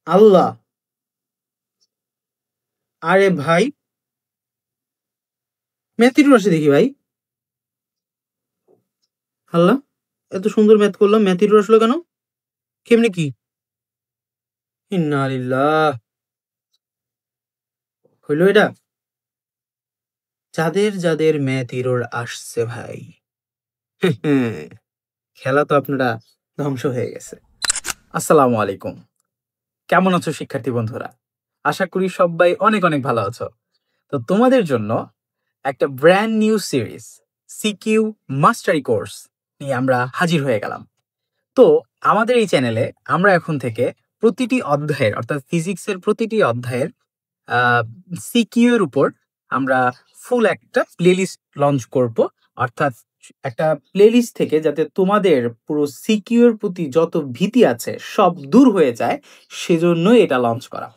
আল্লাহ! আরে ভাই, ম্যাথ একটু আসে দেখি ভাই। আল্লাহ! এত সুন্দর ম্যাথ করলাম, ম্যাথ একটু আসলো কেন? কেমনে কি? ইন্না লিল্লাহ! হইল এটা? যাদের ম্যাথ এরর আসছে ভাই, খেলা তো আপনারা ধ্বংস হয়ে গেছে। আসসালামু আলাইকুম। কেমন আছো শিক্ষার্থী বন্ধুরা? আশা করি সবাই অনেক অনেক ভালো আছো। তো তোমাদের জন্য একটা brand new series CQ mastery course নিয়ে আমরা হাজির হয়ে গেলাম। তো আমাদের এই চ্যানেলে আমরা এখন থেকে প্রতিটি অধ্যায়ের অর্থাৎ ফিজিক্সের প্রতিটি অধ্যায়ের সিকিউ এর উপর আমরা ফুল একটা প্লেলিস্ট লঞ্চ করব। অর্থাৎ একটা প্লেলিস্ট থেকে যাতে তোমাদের পুরো সিকিউ এর প্রতি যত ভীতি আছে সব দূর হয়ে যায়, সেজন্যই এটা লঞ্চ করা।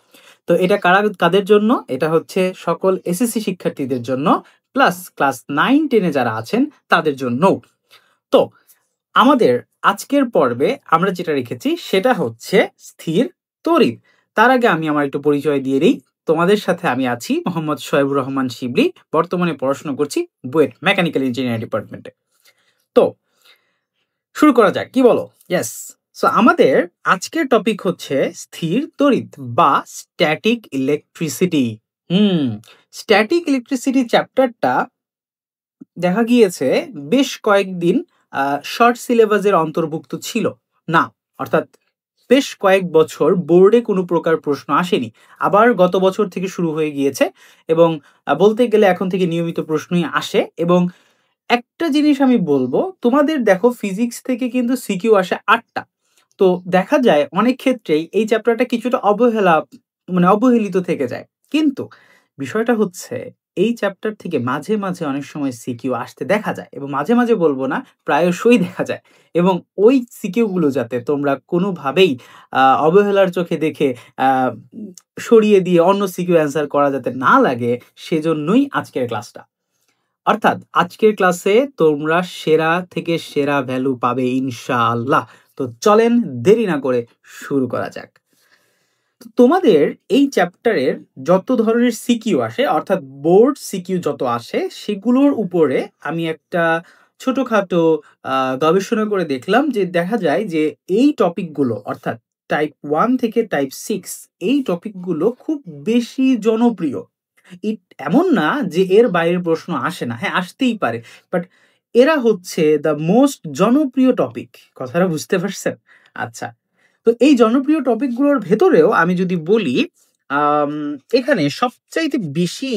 তো এটা কাদের জন্য? এটা হচ্ছে সকল এসএসসি শিক্ষার্থীদের জন্য, প্লাস ক্লাস 9-10 যারা আছেন তাদের জন্যও। তো আমাদের আজকের পর্বে আমরা যেটা রেখেছি সেটা হচ্ছে স্থির তড়িৎ। তার আগে আমি আমার একটু পরিচয় দিয়ে দিই। তোমাদের সাথে আমি আছি মোহাম্মদ শোয়েবুর রহমান শিবলি। বর্তমানে পড়াশোনা করছি বুয়েট মেকানিক্যাল ইঞ্জিনিয়ারিং ডিপার্টমেন্টে। তো শুরু করা যাক, কি বলো? ইয়েস। সো আমাদের আজকের টপিক হচ্ছে স্থির তড়িৎ বা স্ট্যাটিক ইলেকট্রিসিটি। হুম স্ট্যাটিক ইলেকট্রিসিটি চ্যাপ্টারটা দেখা গিয়েছে বেশ কয়েকদিন শর্ট সিলেবাসের অন্তর্ভুক্ত ছিল না, অর্থাৎ বেশ কয়েক বছর বোর্ডে কোনো প্রকার প্রশ্ন আসেনি। আবার গত বছর থেকে শুরু হয়ে গিয়েছে এবং বলতে গেলে এখন থেকে নিয়মিত প্রশ্নই আসে। এবং একটা জিনিস আমি বলবো, তোমাদের দেখো ফিজিক্স থেকে কিন্তু সিকিউ আসে 8টা। তো দেখা যায় অনেক ক্ষেত্রেই এই চ্যাপ্টারটা কিছুটা অবহেলিত থেকে যায়। কিন্তু বিষয়টা হচ্ছে এই চ্যাপ্টার থেকে মাঝে মাঝে অনেক সময় সিকিউ আসতে দেখা যায়, এবং মাঝে মাঝে বলবো না, প্রায়শই দেখা যায়। এবং ওই সিকিউ গুলো যাতে তোমরা কোনোভাবেই অবহেলার চোখে দেখে আহ, সরিয়ে দিয়ে অন্য সিকিউ অ্যান্সার করা যাতে না লাগে, সেজন্যই আজকের ক্লাসটা। অর্থাৎ আজকের ক্লাসে তোমরা সেরা থেকে সেরা ভ্যালু পাবে ইনশাআল্লাহ। তো চলেন দেরি না করে শুরু করা যাক। তো তোমাদের এই চ্যাপ্টারের যত ধরনের সিকিউ আসে, অর্থাৎ বোর্ড সিকিউ যত আসে, সেগুলোর উপরে আমি একটা ছোটখাটো গবেষণা করে দেখলাম যে দেখা যায় যে এই টপিকগুলো অর্থাৎ টাইপ 1 থেকে টাইপ 6 এই টপিকগুলো খুব বেশি জনপ্রিয়। এমন না যে এর বাইরের প্রশ্ন আসে না, হ্যাঁ আসতেই পারে, বাট এরা হচ্ছে দ্য মোস্ট জনপ্রিয় টপিক। কথাটা বুঝতে পারছেন? আচ্ছা, তো এই জনপ্রিয় টপিকগুলোর ভেতরেও আমি যদি বলি, আম, এখানে সবচাইতে বেশি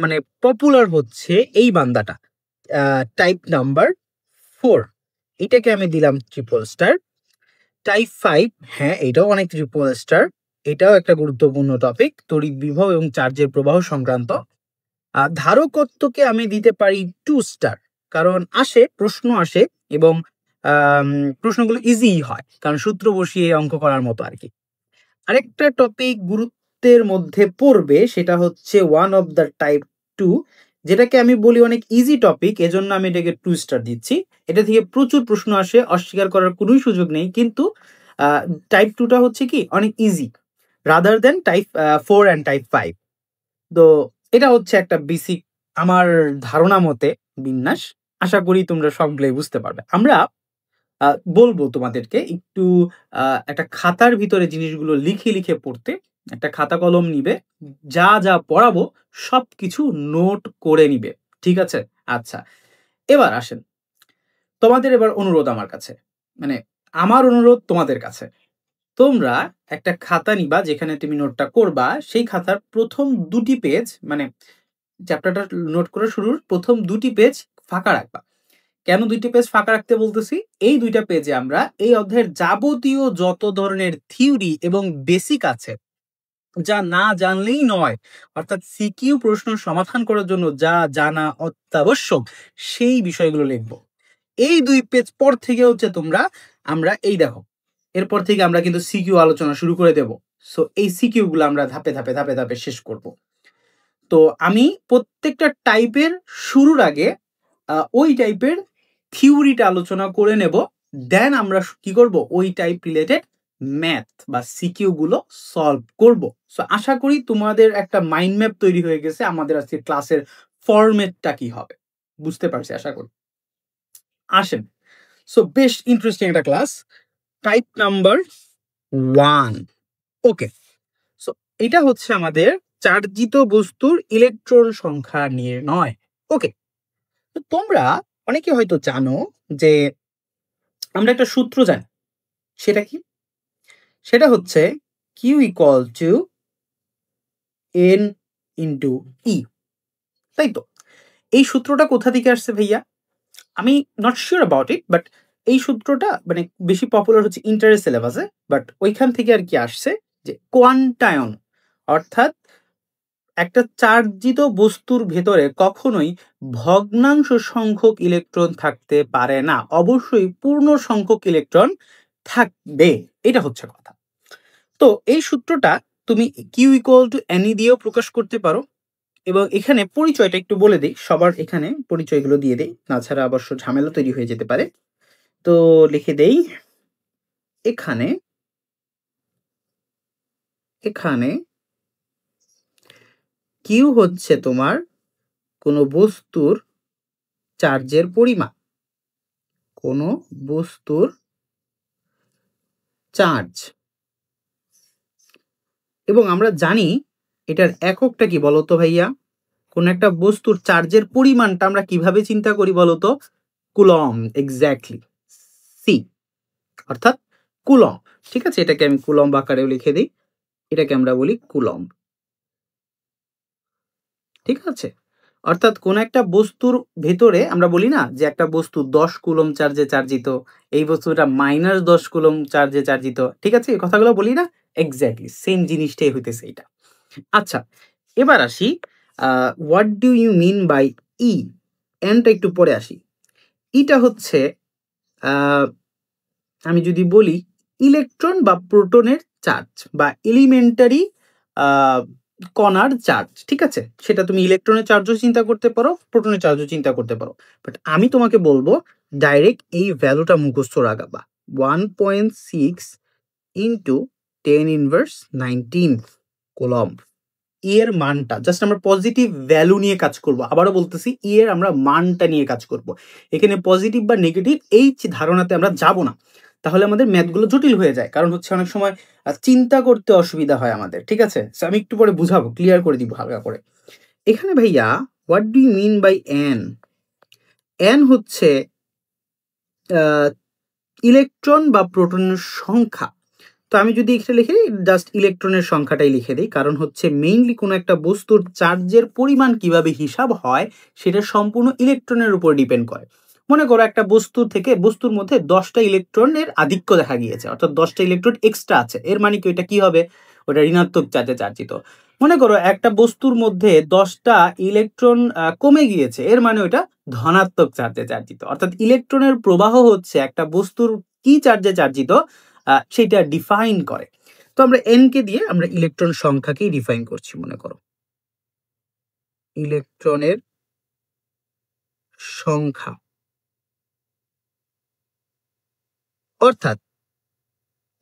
মানে পপুলার হচ্ছে এই বান্দাটা, টাইপ নাম্বার 4। এটাকে আমি দিলাম ট্রিপল স্টার। টাইপ 5, হ্যাঁ এটাও অনেক ট্রিপল স্টার। এটাও একটা গুরুত্বপূর্ণ টপিক, তড়িৎ বিভব এবং চার্জের প্রবাহ সংক্রান্ত। ধারকত্বকে আমি দিতে পারি 2 স্টার, কারণ প্রশ্ন আসে এবং আম, প্রশ্নগুলো ইজি হয়, কারণ সূত্র বসিয়ে অঙ্ক করার মতো আর কি। আরেকটা টপিক গুরুত্বের মধ্যে পড়বে, সেটা হচ্ছে ওয়ান অফ দ্য টাইপ 2, যেটাকে আমি বলি অনেক ইজি টপিক, এজন্য আমি এটাকে 2 স্টার দিচ্ছি। এটা থেকে প্রচুর প্রশ্ন আসে, অস্বীকার করার কোনোই সুযোগ নেই, কিন্তু টাইপ 2টা হচ্ছে কি অনেক easy rather than type 4 and type 5। তো এটা হচ্ছে একটা বেসিক আমার ধারণা মতে বিন্যাস। আশা করি তোমরা সবগুলোই বুঝতে পারবে। আমরা বলবো তোমাদেরকে একটু একটা খাতার ভিতরে জিনিসগুলো লিখে লিখে পড়তে। একটা খাতা কলম নিবে, যা যা পড়াবো সবকিছু নোট করে নিবে, ঠিক আছে? আচ্ছা, এবার আসেন, তোমাদের এবার অনুরোধ আমার কাছে, মানে আমার অনুরোধ তোমাদের কাছে। তোমরা একটা খাতা নিবা, যেখানে তুমি নোটটা করবা, সেই খাতার প্রথম 2টি পেজ, মানে চ্যাপ্টারটা নোট করে শুরুর প্রথম 2টি পেজ ফাঁকা রাখবা। কেন 2টি পেজ ফাঁকা রাখতে বলতেছি? এই 2টা পেজে আমরা এই অধ্যায়ের যাবতীয় যত ধরনের থিওরি এবং বেসিক আছে, যা না জানলেই নয়, অর্থাৎ সিকিউ প্রশ্ন সমাধান করার জন্য যা জানা অত্যাবশ্যক, সেই বিষয়গুলো লিখবো। এই 2 পেজ পর থেকে হচ্ছে আমরা এই দেখো, এরপর থেকে আমরা কিন্তু সিকিউ আলোচনা শুরু করে দেব। সো এই সিকিউ গুলো আমরা ধাপে ধাপে ধাপে ধাপে শেষ করব। তো আমি প্রত্যেকটা টাইপের শুরুর আগে ওই টাইপের থিওরিটা আলোচনা করে নেব, দেন আমরা কি করব, ওই টাইপ রিলেটেড ম্যাথ বা সিকিউ গুলো সলভ করব। সো আশা করি তোমাদের একটা মাইন্ড ম্যাপ তৈরি হয়ে গেছে আমাদের আজকে ক্লাসের ফরম্যাটটা কি হবে, বুঝতে পারছি আশা করি। আসেন, সো বেশ ইন্টারেস্টিং একটা ক্লাস, টাইপ নাম্বার 1। ওকে, সো এটা হচ্ছে আমাদের চার্জিত বস্তুর ইলেকট্রন সংখ্যা নির্ণয়। ওকে, তো তোমরা অনেকে হয়তো জানো যে আমরা একটা সূত্র জানি, সেটা কি? সেটা হচ্ছে Q equal to N into E, তাই তো? এই সূত্রটা কোথা থেকে আসছে ভাইয়া? আমি not sure about it, but এই সূত্রটা মানে বেশি পপুলার হচ্ছে ইন্টারের সিলেবাসে, বাট ওইখান থেকে আর কি আসছে যে কোয়ান্টায়ন, অর্থাৎ একটা চার্জিত বস্তুর ভেতরে কখনোই ভগ্নাংশ সংখ্যক ইলেকট্রন থাকতে পারে না, অবশ্যই পূর্ণ সংখ্যক ইলেকট্রন থাকবে, এটা হচ্ছে কথা। তো এই সূত্রটা তুমি কিউ ইকুয়াল টু এন দিয়েও প্রকাশ করতে পারো, এবং এখানে পরিচয়টা একটু বলে দিই, সবার এখানে পরিচয়গুলো দিয়ে দেই, তাছাড়া অবশ্য ঝামেলা তৈরি হয়ে যেতে পারে। তো লিখে দেই, এখানে এখানে কিউ হচ্ছে তোমার কোনো বস্তুর চার্জের পরিমাণ, কোনো বস্তুর চার্জ, এবং আমরা জানি এটার এককটা কি বলতো ভাইয়া? কোন একটা বস্তুর চার্জের পরিমাণটা আমরা কিভাবে চিন্তা করি বলতো? কুলম, এক্স্যাক্টলি, সি, অর্থাৎ কুলম। ঠিক আছে, এটাকে আমি কুলম আকারেও লিখে দিই, এটাকে আমরা বলি কুলম। ঠিক আছে, অর্থাৎ কোন একটা বস্তুর ভেতরে আমরা বলি না যে একটা বস্তু 10 কুলম চার্জে চার্জিত, এই বস্তুটা -10 কুলম চার্জে চার্জিত, ঠিক আছে, এই কথাগুলো বলি না, এক্স্যাক্টলি সেম জিনিসটাই হইতেছে এটা। আচ্ছা, এবার আসি what do you mean by E, এনটা একটু পরে আসি। ইটা হচ্ছে আমি যদি বলি ইলেকট্রন বা প্রোটনের চার্জ বা এলিমেন্টারি কণার চার্জ, ঠিক আছে, সেটা তুমি ইলেকট্রনের চার্জও চিন্তা করতে পারো, প্রোটনের চার্জও চিন্তা করতে পারো, বাট আমি তোমাকে বলবো ডাইরেক্ট এই ভ্যালুটা মুখস্থ রাখাবা, 1.6 ইন্টু 10⁻19 কুলম। ই এর মানটা জাস্ট আমরা পজিটিভ ভ্যালু নিয়ে কাজ করব, আবারও বলতেছি ই এর আমরা মানটা নিয়ে কাজ করব, এখানে পজিটিভ বা নেগেটিভ এই ধারণাতে আমরা যাব না, তাহলে আমাদের ম্যাথগুলো জটিল হয়ে যায়, কারণ হচ্ছে অনেক সময় চিন্তা করতে অসুবিধা হয় আমাদের, ঠিক আছে। সো আমি একটু পরে বুঝাবো, ক্লিয়ার করে দিব হালকা করে। এখানে ভাইয়া what do you mean by N, N হচ্ছে ইলেকট্রন বা প্রোটনের সংখ্যা। তো আমি যদি এখানে লিখে জাস্ট ইলেকট্রনের সংখ্যাটাই লিখে দিই, কারণ হচ্ছে মেইনলি কোনো একটা বস্তুর চার্জের পরিমাণ কিভাবে হিসাব হয় সেটা সম্পূর্ণ ইলেকট্রনের উপর ডিপেন্ড করে। মনে করো একটা বস্তুর মধ্যে 10টা ইলেকট্রনের আধিক্য দেখা গিয়েছে, অর্থাৎ 10টা ইলেকট্রন এক্সট্রা আছে, এর মানে কি ওটা কি হবে? ওটা ঋণাত্মক চার্জে চার্জিত। মনে করো একটা বস্তুর মধ্যে 10টা ইলেকট্রন কমে গিয়েছে, এর মানে ওটা ধনাত্মক চার্জে চার্জিত, অর্থাৎ ইলেকট্রনের প্রবাহ হচ্ছে একটা বস্তুর কি চার্জে চার্জিত সেটা ডিফাইন করে। তো আমরা এন কে দিয়ে আমরা ইলেকট্রন সংখ্যাকেই ডিফাইন করছি, মনে করো ইলেকট্রনের সংখ্যা, অর্থাৎ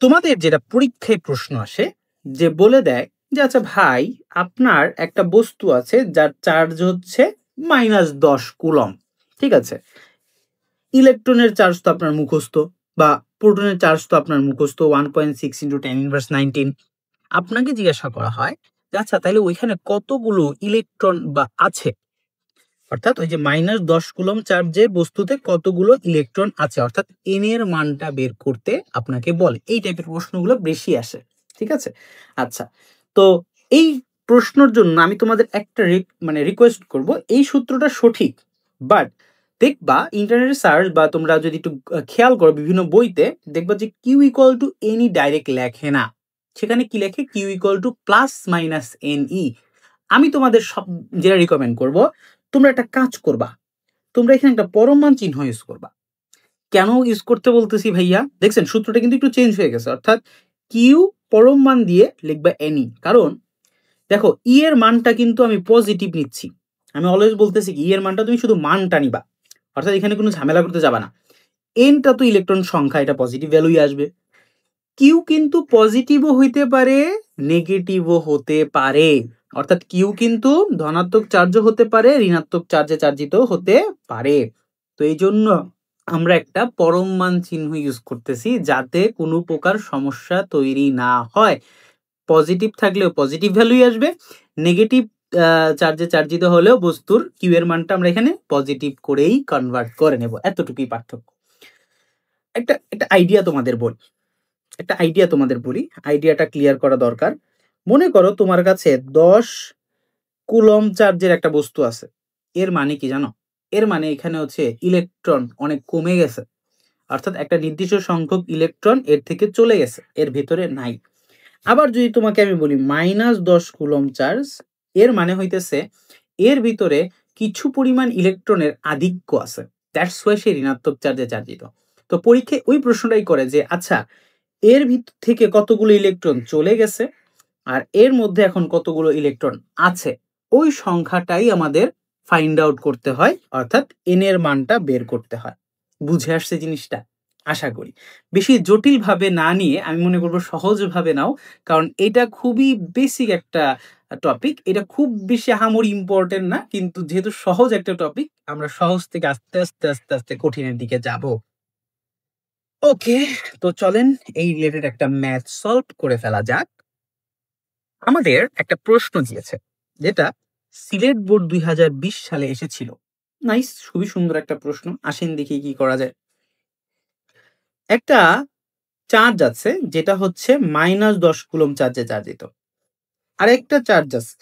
তোমাদের যেটা পরীক্ষায় প্রশ্ন আসে যে বলে দেয় যে আচ্ছা ভাই, আপনার একটা বস্তু আছে যার চার্জ হচ্ছে -10 কুলম, ঠিক আছে, ইলেকট্রনের চার্জ তো আপনার মুখস্থ, বা প্রোটনের চার্জ তো আপনার মুখস্থ 1.6 ইন্টু 10⁻19। আপনাকে জিজ্ঞাসা করা হয় যে আচ্ছা তাহলে ওইখানে কতগুলো ইলেকট্রন বা আছে, অর্থাৎ ওই যে -10 কুলম চার্জের বস্তুতে কতগুলো ইলেকট্রন আছে, অর্থাৎ এন এর মানটা বের করতে আপনাকে বলে, এই টাইপের প্রশ্নগুলো বেশি আসে, ঠিক আছে। আচ্ছা, তো এই প্রশ্নের জন্য আমি তোমাদের একটা রিকোয়েস্ট করব, এই সূত্রটা সঠিক, বাট দেখবা ইন্টারনেটে সার্চ বা তোমরা যদি একটু খেয়াল করো বিভিন্ন বইতে দেখবা যে Q equal to NE direct লেখে না, সেখানে কি লেখে? Q equal to +-NE। আমি তোমাদের সব যেটা রিকমেন্ড করব, তোমরা একটা কাজ করবা, তোমরা এখানে একটা পরমাণু চিহ্ন ইউজ করবা। কেন ইউজ করতে বলতেছি ভাইয়া? দেখছেন সূত্রটা কিন্তু একটু চেঞ্জ হয়ে গেছে, অর্থাৎ কিউ পরম মান দিয়ে লিখবা এনই, কারণ দেখো ই এর মানটা কিন্তু আমি পজিটিভ নিচ্ছি, আমি অলওয়েজ বলতেছি ই এর মানটা তুমি শুধু মানটা নিবা, অর্থাৎ এখানে কোনো ঝামেলা করতে যাবা না। এনটা তো ইলেকট্রন সংখ্যা, এটা পজিটিভ ভ্যালুই আসবে। কিউ কিন্তু পজিটিভও হইতে পারে, নেগেটিভও হতে পারে। অর্থাৎ কিউ কিন্তু ধনাত্মক চার্জও হতে পারে, ঋণাত্মক চার্জে চার্জিত হতে পারে। তো এই জন্য আমরা একটা পরম মান চিহ্ন ইউজ করতেছি যাতে কোনো প্রকার সমস্যা তৈরি না হয়। পজিটিভ থাকলেও পজিটিভ ভ্যালুই আসবে, নেগেটিভ চার্জে চার্জিত হলেও বস্তুর কিউ এর মানটা আমরা এখানে পজিটিভ করেই কনভার্ট করে নেব। এতটুকুই পার্থক্য। একটা একটা আইডিয়া তোমাদের বলি, আইডিয়াটা ক্লিয়ার করা দরকার। মনে করো তোমার কাছে 10 কুলম চার্জের একটা বস্তু আছে। এর মানে কি জানো? এর মানে এখানে হচ্ছে ইলেকট্রন অনেক কমে গেছে, অর্থাৎ একটা নির্দিষ্ট সংখ্যক ইলেকট্রন এর থেকে চলে গেছে, এর ভেতরে নাই। আবার যদি তোমাকে আমি বলি -10 কুলম চার্জ, এর মানে হইতেছে এর ভিতরে কিছু পরিমাণ ইলেকট্রনের আধিক্য আছে, দ্যাটস ওয়াই সে ঋণাত্মক চার্জে চার্জিত। তো পরীক্ষায় ওই প্রশ্নটাই করে যে আচ্ছা এর ভিতর থেকে কতগুলো ইলেকট্রন চলে গেছে আর এর মধ্যে এখন কতগুলো ইলেকট্রন আছে, ওই সংখ্যাটাই আমাদের ফাইন্ড আউট করতে হয়, অর্থাৎ এন এর মানটা বের করতে হয়। বুঝে আসছে জিনিসটা? আশা করি। বেশি জটিল ভাবে না নিয়ে আমি মনে করবো সহজ ভাবে নাও, কারণ এটা খুবই বেসিক একটা টপিক, এটা খুব বেশি আহামরি ইম্পর্টেন্ট না, কিন্তু যেহেতু সহজ একটা টপিক আমরা সহজ থেকে আস্তে আস্তে আস্তে আস্তে কঠিনের দিকে যাব। ওকে, তো চলেন এই রিলেটেড একটা ম্যাথ সলভ করে ফেলা যাক। আমাদের একটা প্রশ্ন দিয়েছে যেটা সিলেট বোর্ড 2020 সালে এসেছিল। নাইস, খুবই সুন্দর একটা প্রশ্ন। আসেন দেখি কি করা যায়। একটা চার্জ আছে যেটা হচ্ছে -10 কুলম চার্জে চার্জিত, আর একটা চার্জ আছে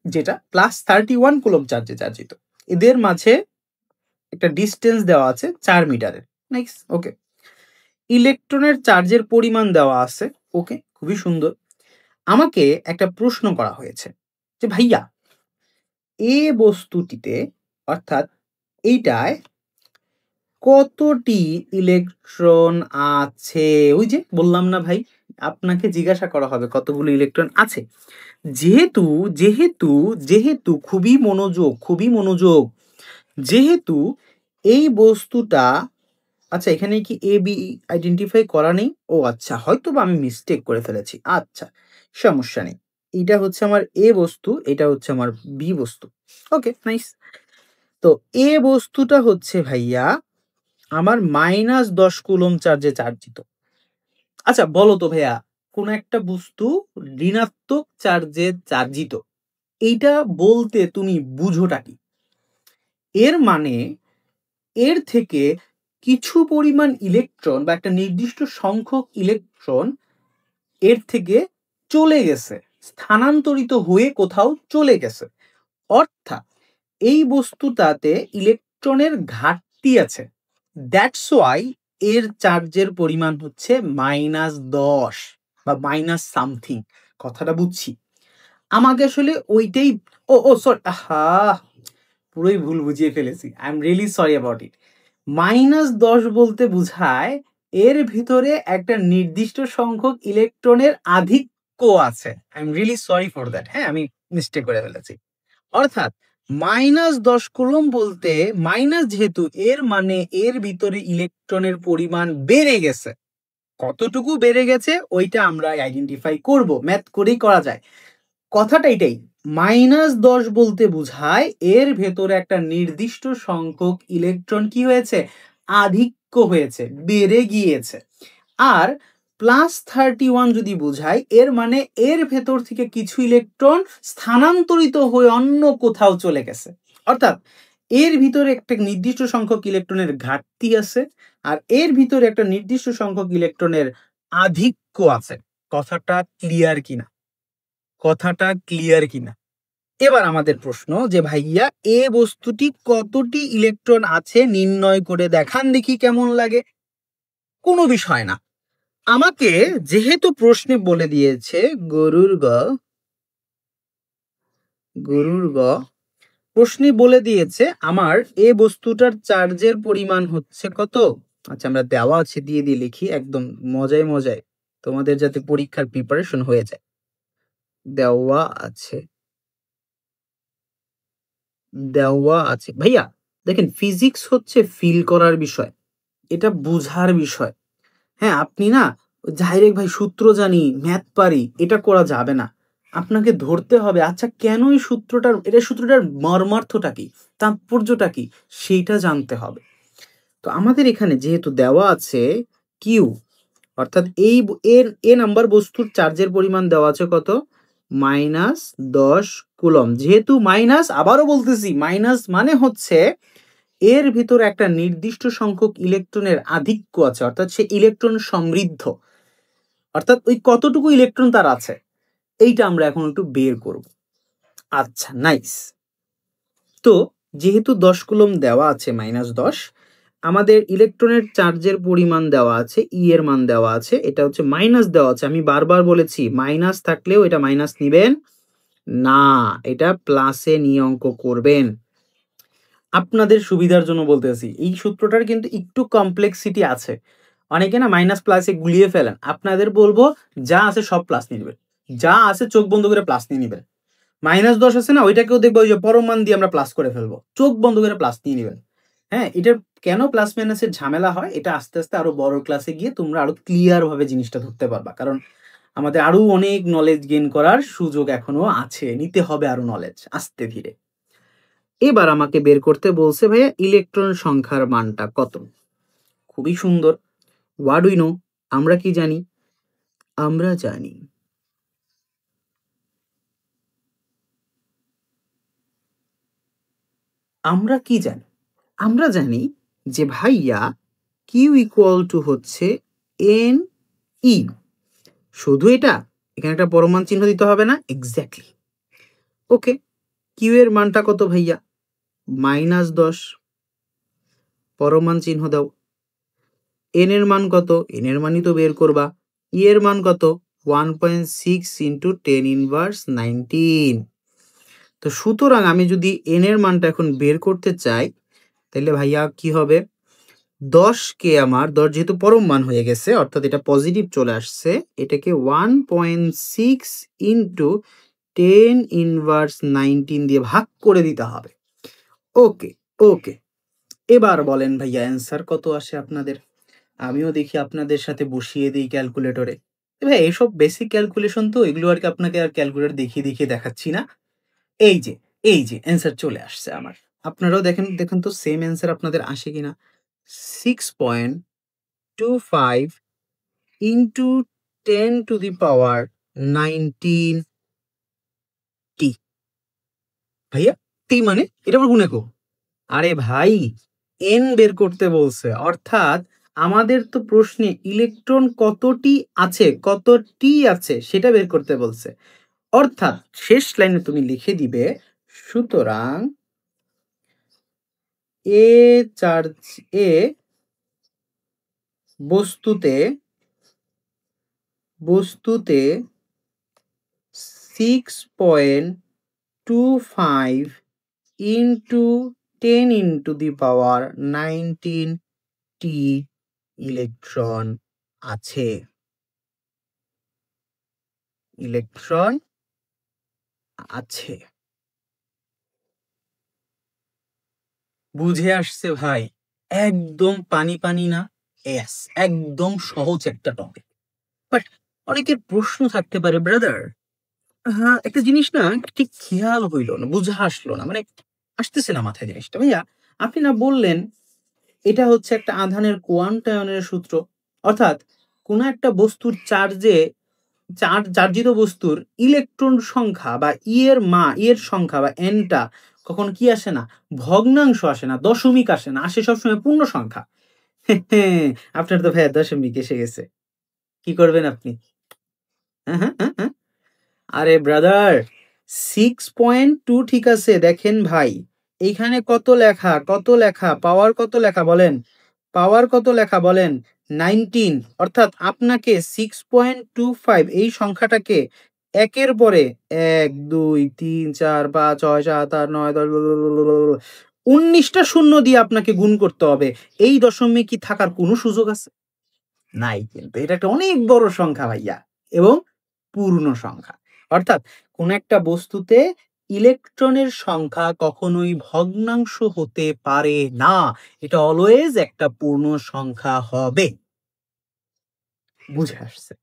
যেটা +31 কুলম চার্জে চার্জিত। এদের মাঝে একটা ডিস্টেন্স দেওয়া আছে 4 মিটারের। নাইস, ওকে। ইলেকট্রনের চার্জের পরিমাণ দেওয়া আছে, ওকে, খুবই সুন্দর। আমাকে একটা প্রশ্ন করা হয়েছে যে ভাইয়া এ বস্তুটিতে, অর্থাৎ এইটায় কতটি ইলেকট্রন আছে? ওই যে বললাম না ভাই, আপনাকে জিজ্ঞাসা করা হবে কতগুলো ইলেকট্রন আছে। যেহেতু যেহেতু যেহেতু খুবই মনোযোগ, যেহেতু এই বস্তুটা, আচ্ছা এখানে কি এ বি আইডেন্টিফাই করা নেই? ও আচ্ছা, হয়তো বা আমি মিস্টেক করে ফেলেছি। আচ্ছা, সমস্যা নেই। এটা হচ্ছে আমার এ বস্তু, এটা হচ্ছে আমার বি বস্তু। ওকে, নাইস। তো এ বস্তুটা হচ্ছে ভাইয়া আমার -10 কুলম চার্জে চার্জিত। আচ্ছা বলো তো ভাইয়া, কোন একটা বস্তু ঋণাত্মক চার্জে চার্জিত, এইটা বলতে তুমি বুঝোটা কি? এর মানে এর থেকে কিছু পরিমাণ ইলেকট্রন বা একটা নির্দিষ্ট সংখ্যক ইলেকট্রন এর থেকে চলে গেছে, স্থানান্তরিত হয়ে কোথাও চলে গেছে। অর্থাৎ এই বস্তুটাতে ইলেকট্রনের ঘাটতি আছে, দ্যাটস ওয়াই এর চার্জের পরিমাণ হচ্ছে -10 বা মাইনাস সামথিং। কথাটা বুঝছি? আমাকে আসলে ওইটাই, ও ও সরি, আহা, পুরোই ভুল বুঝিয়ে ফেলেছি। I am really sorry about it. -10 বলতে বোঝায় এর ভিতরে একটা নির্দিষ্ট সংখ্যক ইলেকট্রনের আধিক্য আছে। I am really sorry for that. হ্যাঁ, আমি মিস্টেক করে ফেলেছি। অর্থাৎ -10 কুলম বলতে মাইনাস, যেহেতু এর মানে এর ভিতরে ইলেকট্রনের পরিমাণ বেড়ে গেছে। কতটুকু বেড়ে গেছে ওইটা আমরা আইডেন্টিফাই করব, ম্যাথ করেই করা যায়। কথাটা এটাই, -10 বলতে বোঝায় এর ভেতরে একটা নির্দিষ্ট সংখ্যক ইলেকট্রন কি হয়েছে, আধিক্য হয়েছে, বেড়ে গিয়েছে। আর +31 যদি বোঝায় এর মানে এর ভেতর থেকে কিছু ইলেকট্রন স্থানান্তরিত হয়ে অন্য কোথাও চলে গেছে। অর্থাৎ এর ভিতরে একটা নির্দিষ্ট সংখ্যক ইলেকট্রনের ঘাটতি আছে আর এর ভিতরে একটা নির্দিষ্ট সংখ্যক ইলেকট্রনের আধিক্য আছে। কথাটা ক্লিয়ার কিনা? কথাটা ক্লিয়ার কিনা? এবার আমাদের প্রশ্ন যে ভাইয়া এ বস্তুটি কতটি ইলেকট্রন আছে নির্ণয় করে দেখান দেখি কেমন লাগে। কোনো বিষয় না, আমাকে যেহেতু প্রশ্নে বলে দিয়েছে গরুর গ প্রশ্নে বলে দিয়েছে আমার এ বস্তুটার চার্জের পরিমাণ হচ্ছে কত। আচ্ছা, আমরা দেওয়া আছে দিয়ে দিয়ে লিখি একদম মজায় মজায়, তোমাদের যাতে পরীক্ষার প্রিপারেশন হয়ে যায়। দেওয়া আছে ভাইয়া, দেখেন ফিজিক্স হচ্ছে ফিল করার বিষয়, এটা বুঝার বিষয়। হ্যাঁ, আপনি না ডাইরেক্ট ভাই সূত্র জানি, ম্যাথ পারি, এটা করা যাবে না। আপনাকে ধরতে হবে আচ্ছা কেন এই সূত্রটার, সূত্রটার মর্মার্থটা কি, তাৎপর্যটা কি, সেইটা জানতে হবে। তো আমাদের এখানে যেহেতু দেওয়া আছে কিউ, অর্থাৎ এ নাম্বার বস্তুর চার্জের পরিমাণ দেওয়া আছে কত, -10 কুলম। যেহেতু মাইনাস, আবারও বলতেছি মাইনাস মানে হচ্ছে এর ভিতর একটা নির্দিষ্ট সংখ্যক ইলেকট্রনের আধিক্য আছে, অর্থাৎ সে ইলেকট্রন সমৃদ্ধ, অর্থাৎ ওই কতটুকু ইলেকট্রন তার আছে এইটা আমরা এখন একটু বের করব। আচ্ছা নাইস। তো যেহেতু 10 কুলম দেওয়া আছে, -10, আমাদের ইলেকট্রনের চার্জের পরিমাণ দেওয়া আছে, ই এর মান দেওয়া আছে, এটা হচ্ছে মাইনাস দেওয়া আছে। আমি বারবার বলেছি মাইনাস থাকলেও এটা মাইনাস নিবেন না, এটা প্লাসে নিয়ে অঙ্ক করবেন। আপনাদের সুবিধার জন্য বলতেছি, এই সূত্রটার কিন্তু একটু কমপ্লেক্সিটি আছে, অনেকে না মাইনাস প্লাসে গুলিয়ে ফেলেন। আপনাদের বলবো যা আছে সব প্লাস নিয়ে নেবেন, যা আছে চোখ বন্ধ করে প্লাস নিয়ে নেবেন। -10 আছে না, ওইটাকেও দেখবো ওই যে পরমান দিয়ে আমরা প্লাস করে ফেলবো, চোখ বন্ধ করে প্লাস নিয়ে নেবেন। হ্যাঁ, এটার কেন প্লাস মাইনাসের ঝামেলা হয় এটা আস্তে আস্তে আরো বড় ক্লাসে গিয়ে তোমরা আরো ক্লিয়ার ভাবে জিনিসটা ধরতে পারবা, কারণ আমাদের আরো অনেক নলেজ গেইন করার সুযোগ এখনো আছে, নিতে হবে আরো নলেজ আস্তে ধীরে। এবার আমাকে বের করতে বলছে ভাইয়া ইলেকট্রন সংখ্যার মানটা কত। খুবই সুন্দর, হোয়াট উই নো, আমরা কি জানি, আমরা জানি আমরা কি জানি, আমরা জানি যে ভাইয়া কিউ ইকুয়াল টু হচ্ছে এন ই। শুধু এটা, এখানে একটা পরমাণ চিহ্ন দিতে হবে না, এক্স্যাক্টলি। ওকে, কিউ এর মানটা কত ভাইয়া, -10, পরমাণ চিহ্ন দাও। এন এর মান কত, এন এর মানই তো বের করবা। ই এর মান কত, 1.6 ইন্টু 10⁻19। তো সুতরাং আমি যদি এন এর মানটা এখন বের করতে চাই, তাহলে ভাইয়া কি হবে, 10 কে আমার 10 যেহেতু পরম মান হয়ে গেছে, অর্থাৎ এটা পজিটিভ চলে আসছে, এটাকে 1.6 ইন্টু 10⁻19 দিয়ে ভাগ করে দিতে হবে। ওকে, ওকে, এবার বলেন ভাইয়া অ্যান্সার কত আসে আপনাদের, আমিও দেখি আপনাদের সাথে বসিয়ে দিই ক্যালকুলেটরে। ভাই এসব বেসিক ক্যালকুলেশন তো, এগুলো আর কি আপনাকে আর ক্যালকুলেটর দেখিয়ে দেখিয়ে দেখাচ্ছি না। এই যে, এই যে অ্যান্সার চলে আসছে আমার, আপনারাও দেখেন, দেখেন তো সেম অ্যান্সার আপনাদের আসে কিনা। 6.25 ইন্টু 10⁻19 টি। ভাইয়া টি মানে এটা আবার গুণে কো, আরে ভাই এন বের করতে বলছে, অর্থাৎ আমাদের তো প্রশ্নে ইলেকট্রন কতটি আছে, কতটি আছে সেটা বের করতে বলছে। অর্থাৎ শেষ লাইনে তুমি লিখে দিবে, সুতরাং এ চার্জ এ বস্তুতে, বস্তুতে 6.25 ইন্টু 10⁻19 টি ইলেকট্রন আছে, ইলেকট্রন আছে। বুঝে আসছে ভাই, একদম পানি পানি না, এস একদম সহজ একটা টপিক। বাট অনেকের প্রশ্ন থাকতে পারে ব্রাদার, হ্যাঁ একটা জিনিস না ঠিক খেয়াল হইল না, বুঝে আসলো না, মানে আসতেছে না মাথায় জিনিসটা। ভাইয়া আপনি না বললেন এটা হচ্ছে একটা আধানের কোয়ান্টায়নের সূত্র, অর্থাৎ কোন একটা বস্তুর চার্জে, চার্জিত বস্তুর ইলেকট্রন সংখ্যা বা ই এর সংখ্যা বা এনটা কখন কি আসে না, ভগ্নাংশ আসে না, দশমিক আসে না, আসে সবসময় পূর্ণ সংখ্যা। আপনার তো ভাইয়া দশমিক এসে গেছে, কি করবেন আপনি? হ্যাঁ হ্যাঁ হ্যাঁ হ্যাঁ। আরে ব্রাদার 6.2 ঠিক আছে, দেখেন ভাই এইখানে কত লেখা, কত লেখা, পাওয়ার কত লেখা বলেন, পাওয়ার কত লেখা বলেন, 19। অর্থাৎ আপনাকে 6.25 এই সংখ্যাটাকে একের পরে 1 2 3 4 5 6 7 8 9 10 19টা শূন্য দিয়ে আপনাকে গুণ করতে হবে। এই দশমিক কি থাকার কোনো সুযোগ আছে? নাই, কিন্তু এটা একটা অনেক বড় সংখ্যা ভাইয়া, এবং পূর্ণ সংখ্যা। অর্থাৎ কোন একটা বস্তুতে ইলেকট্রনের সংখ্যা কখনোই ভগ্নাংশ হতে পারে না, এটা অলওয়েজ একটা পূর্ণ সংখ্যা হবে। বুঝে আসছে।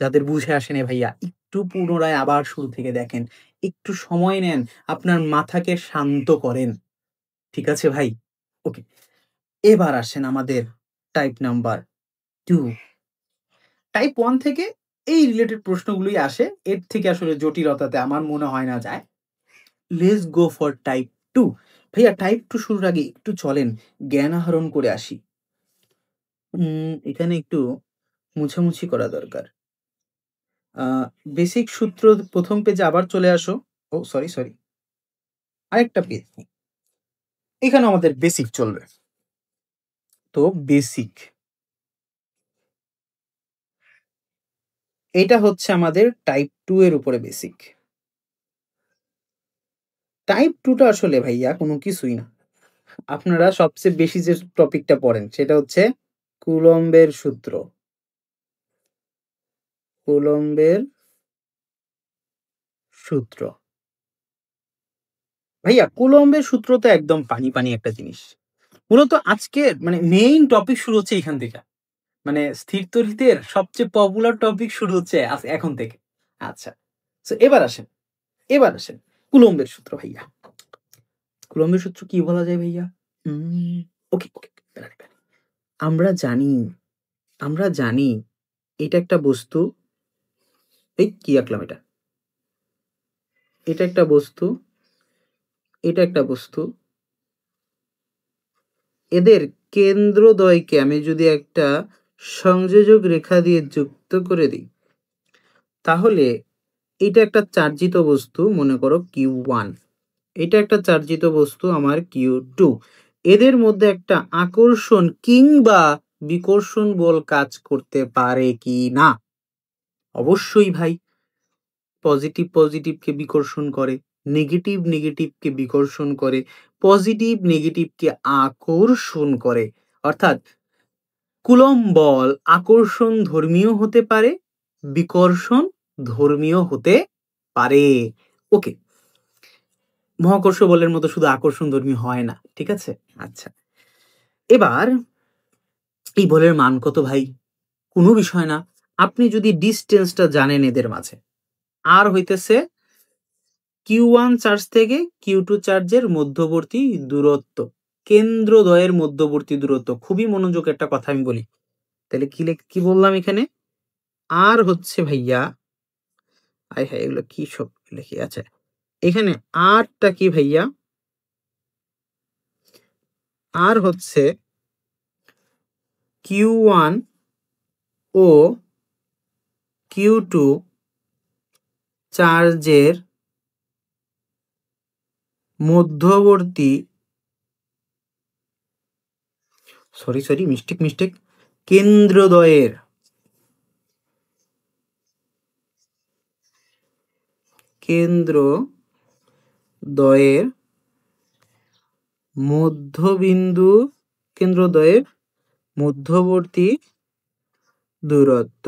যাদের বুঝে আসেনি ভাইয়া একটু পুনরায় আবার শুরু থেকে দেখেন। একটু সময় নেন, আপনার মাথাকে শান্ত করেন। ঠিক আছে ভাই? ওকে। এবার আসেন আমাদের টাইপ নাম্বার 2। টাইপ 1 থেকে এই রিলেটেড প্রশ্নগুলোই আসে। এর থেকে আসলে জটিলতাতে আমার মনে হয় না যায়। Let's go for type 2। ভাইয়া টাইপ 2 শুরুর আগে একটু চলেন জ্ঞান আহরণ করে আসি। এখানে একটু মুছামুছি করা দরকার। আ বেসিক সূত্র ১ম পেজে আবার চলে আসো। ও সরি। আরেকটা পেজ। এখানেও আমাদের বেসিক চলবে। তো বেসিক। এটা হচ্ছে আমাদের টাইপ 2 এর উপরে বেসিক। টাইপ 2 টা আসলে ভাইয়া কোনো কিছুই না। আপনারা সবচেয়ে বেশি যে টপিকটা পড়েন সেটা হচ্ছে কুলম্বের সূত্র। কুলম্বের সূত্র। ভাইয়া কুলম্বের সূত্র তো একদম পানি একটা জিনিস। মূলত আজকের মানে মেইন টপিক শুরু হচ্ছে এখান থেকে। মানে স্থিরতরিতের সবচেয়ে পপুলার টপিক শুরু হচ্ছে এখন থেকে। আচ্ছা। সো এবার আসেন। কুলম্বের সূত্র ভাইয়া। কুলম্বের সূত্র কি বলা যায় ভাইয়া? ওকে। দাঁড়ান। আমরা জানি আমরা জানি এটা একটা বস্তু। এই কি আঁকলাম এটা? এটা একটা বস্তু, এটা একটা বস্তু। এদের কেন্দ্রদ্বয়কে আমি যদি একটা সংযোজক রেখা দিয়ে যুক্ত করে দিই, তাহলে এটা একটা চার্জিত বস্তু, মনে করো Q1। এটা একটা চার্জিত বস্তু আমার Q2। এদের মধ্যে একটা আকর্ষণ কিংবা বিকর্ষণ বল কাজ করতে পারে কি না? অবশ্যই ভাই। পজিটিভকে বিকর্ষণ করে, নেগেটিভকে বিকর্ষণ করে, নেগেটিভকে আকর্ষণ করে। অর্থাৎ কুলম্ব বল আকর্ষণ ধর্মীয় হতে পারে, বিকর্ষণ ধর্মীয় হতে পারে। ওকে। মহাকর্ষ বলের মতো শুধু আকর্ষণ ধর্মী হয় না। ঠিক আছে? আচ্ছা। এবার এই বলের মান কত ভাই? কোনো বিষয় না। আপনি যদি ডিসটেন্সটা জানেন এদের মাঝে। আর হইতেছে Q1 চার্জ থেকে Q2 চার্জের মধ্যবর্তী দূরত্ব। কেন্দ্রদ্বয়ের মধ্যবর্তী দূরত্ব। খুবই মনোযোগ একটা কথা আমি বলি। তাহলে কি বললাম এখানে? আর হচ্ছে ভাইয়া, আয় হায় এগুলো কি সব লিখি? আচ্ছা। এখানে আরটা কি ভাইয়া? আর হচ্ছে Q1 ও Q2 চার্জের মধ্যবর্তী সরি মিস্টেক কেন্দ্রদ্বয়ের মধ্যবিন্দু কেন্দ্রদ্বয়ের মধ্যবর্তী দূরত্ব।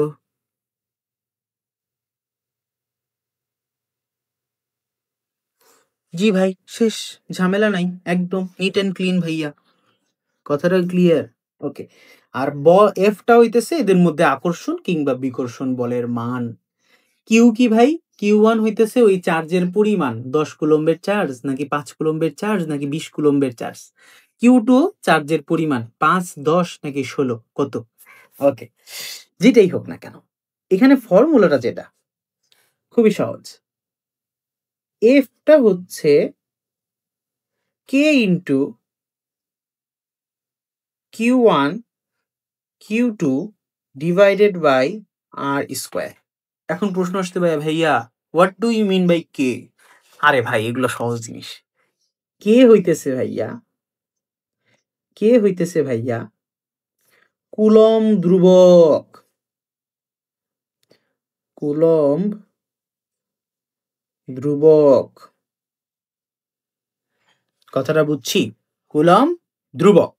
জি ভাই, শেষ। ঝামেলা নাই, একদম নিট এন্ড ক্লিন ভাইয়া। কথাটা ক্লিয়ার? ওকে। আর এফটা হইতেছে এদের মধ্যে আকর্ষণ কিংবা বিকর্ষণ বলের মান। কিউ কি ভাই? Q1 হইতেছে ওই চার্জের পরিমাণ, 10 কুলম্বের চার্জ নাকি 5 কুলম্বের চার্জ নাকি 20 কুলম্বের চার্জ। Q2 চার্জের পরিমাণ 5, 10 নাকি 16 কত? ওকে। যেটাই হোক না কেন, এখানে ফর্মুলাটা যেটা খুবই সহজ। এফটা হচ্ছে K into Q1 Q2 divided by R square. এখন প্রশ্ন আসতে পারে, ভাইয়া what do you mean by K? আরে ভাই এগুলো সহজ জিনিস। কে হইতেছে ভাইয়া কুলম্ব ধ্রুবক। কুলম্ব ধ্রুবক। কথাটা বুঝছি? কুলম্ব ধ্রুবক।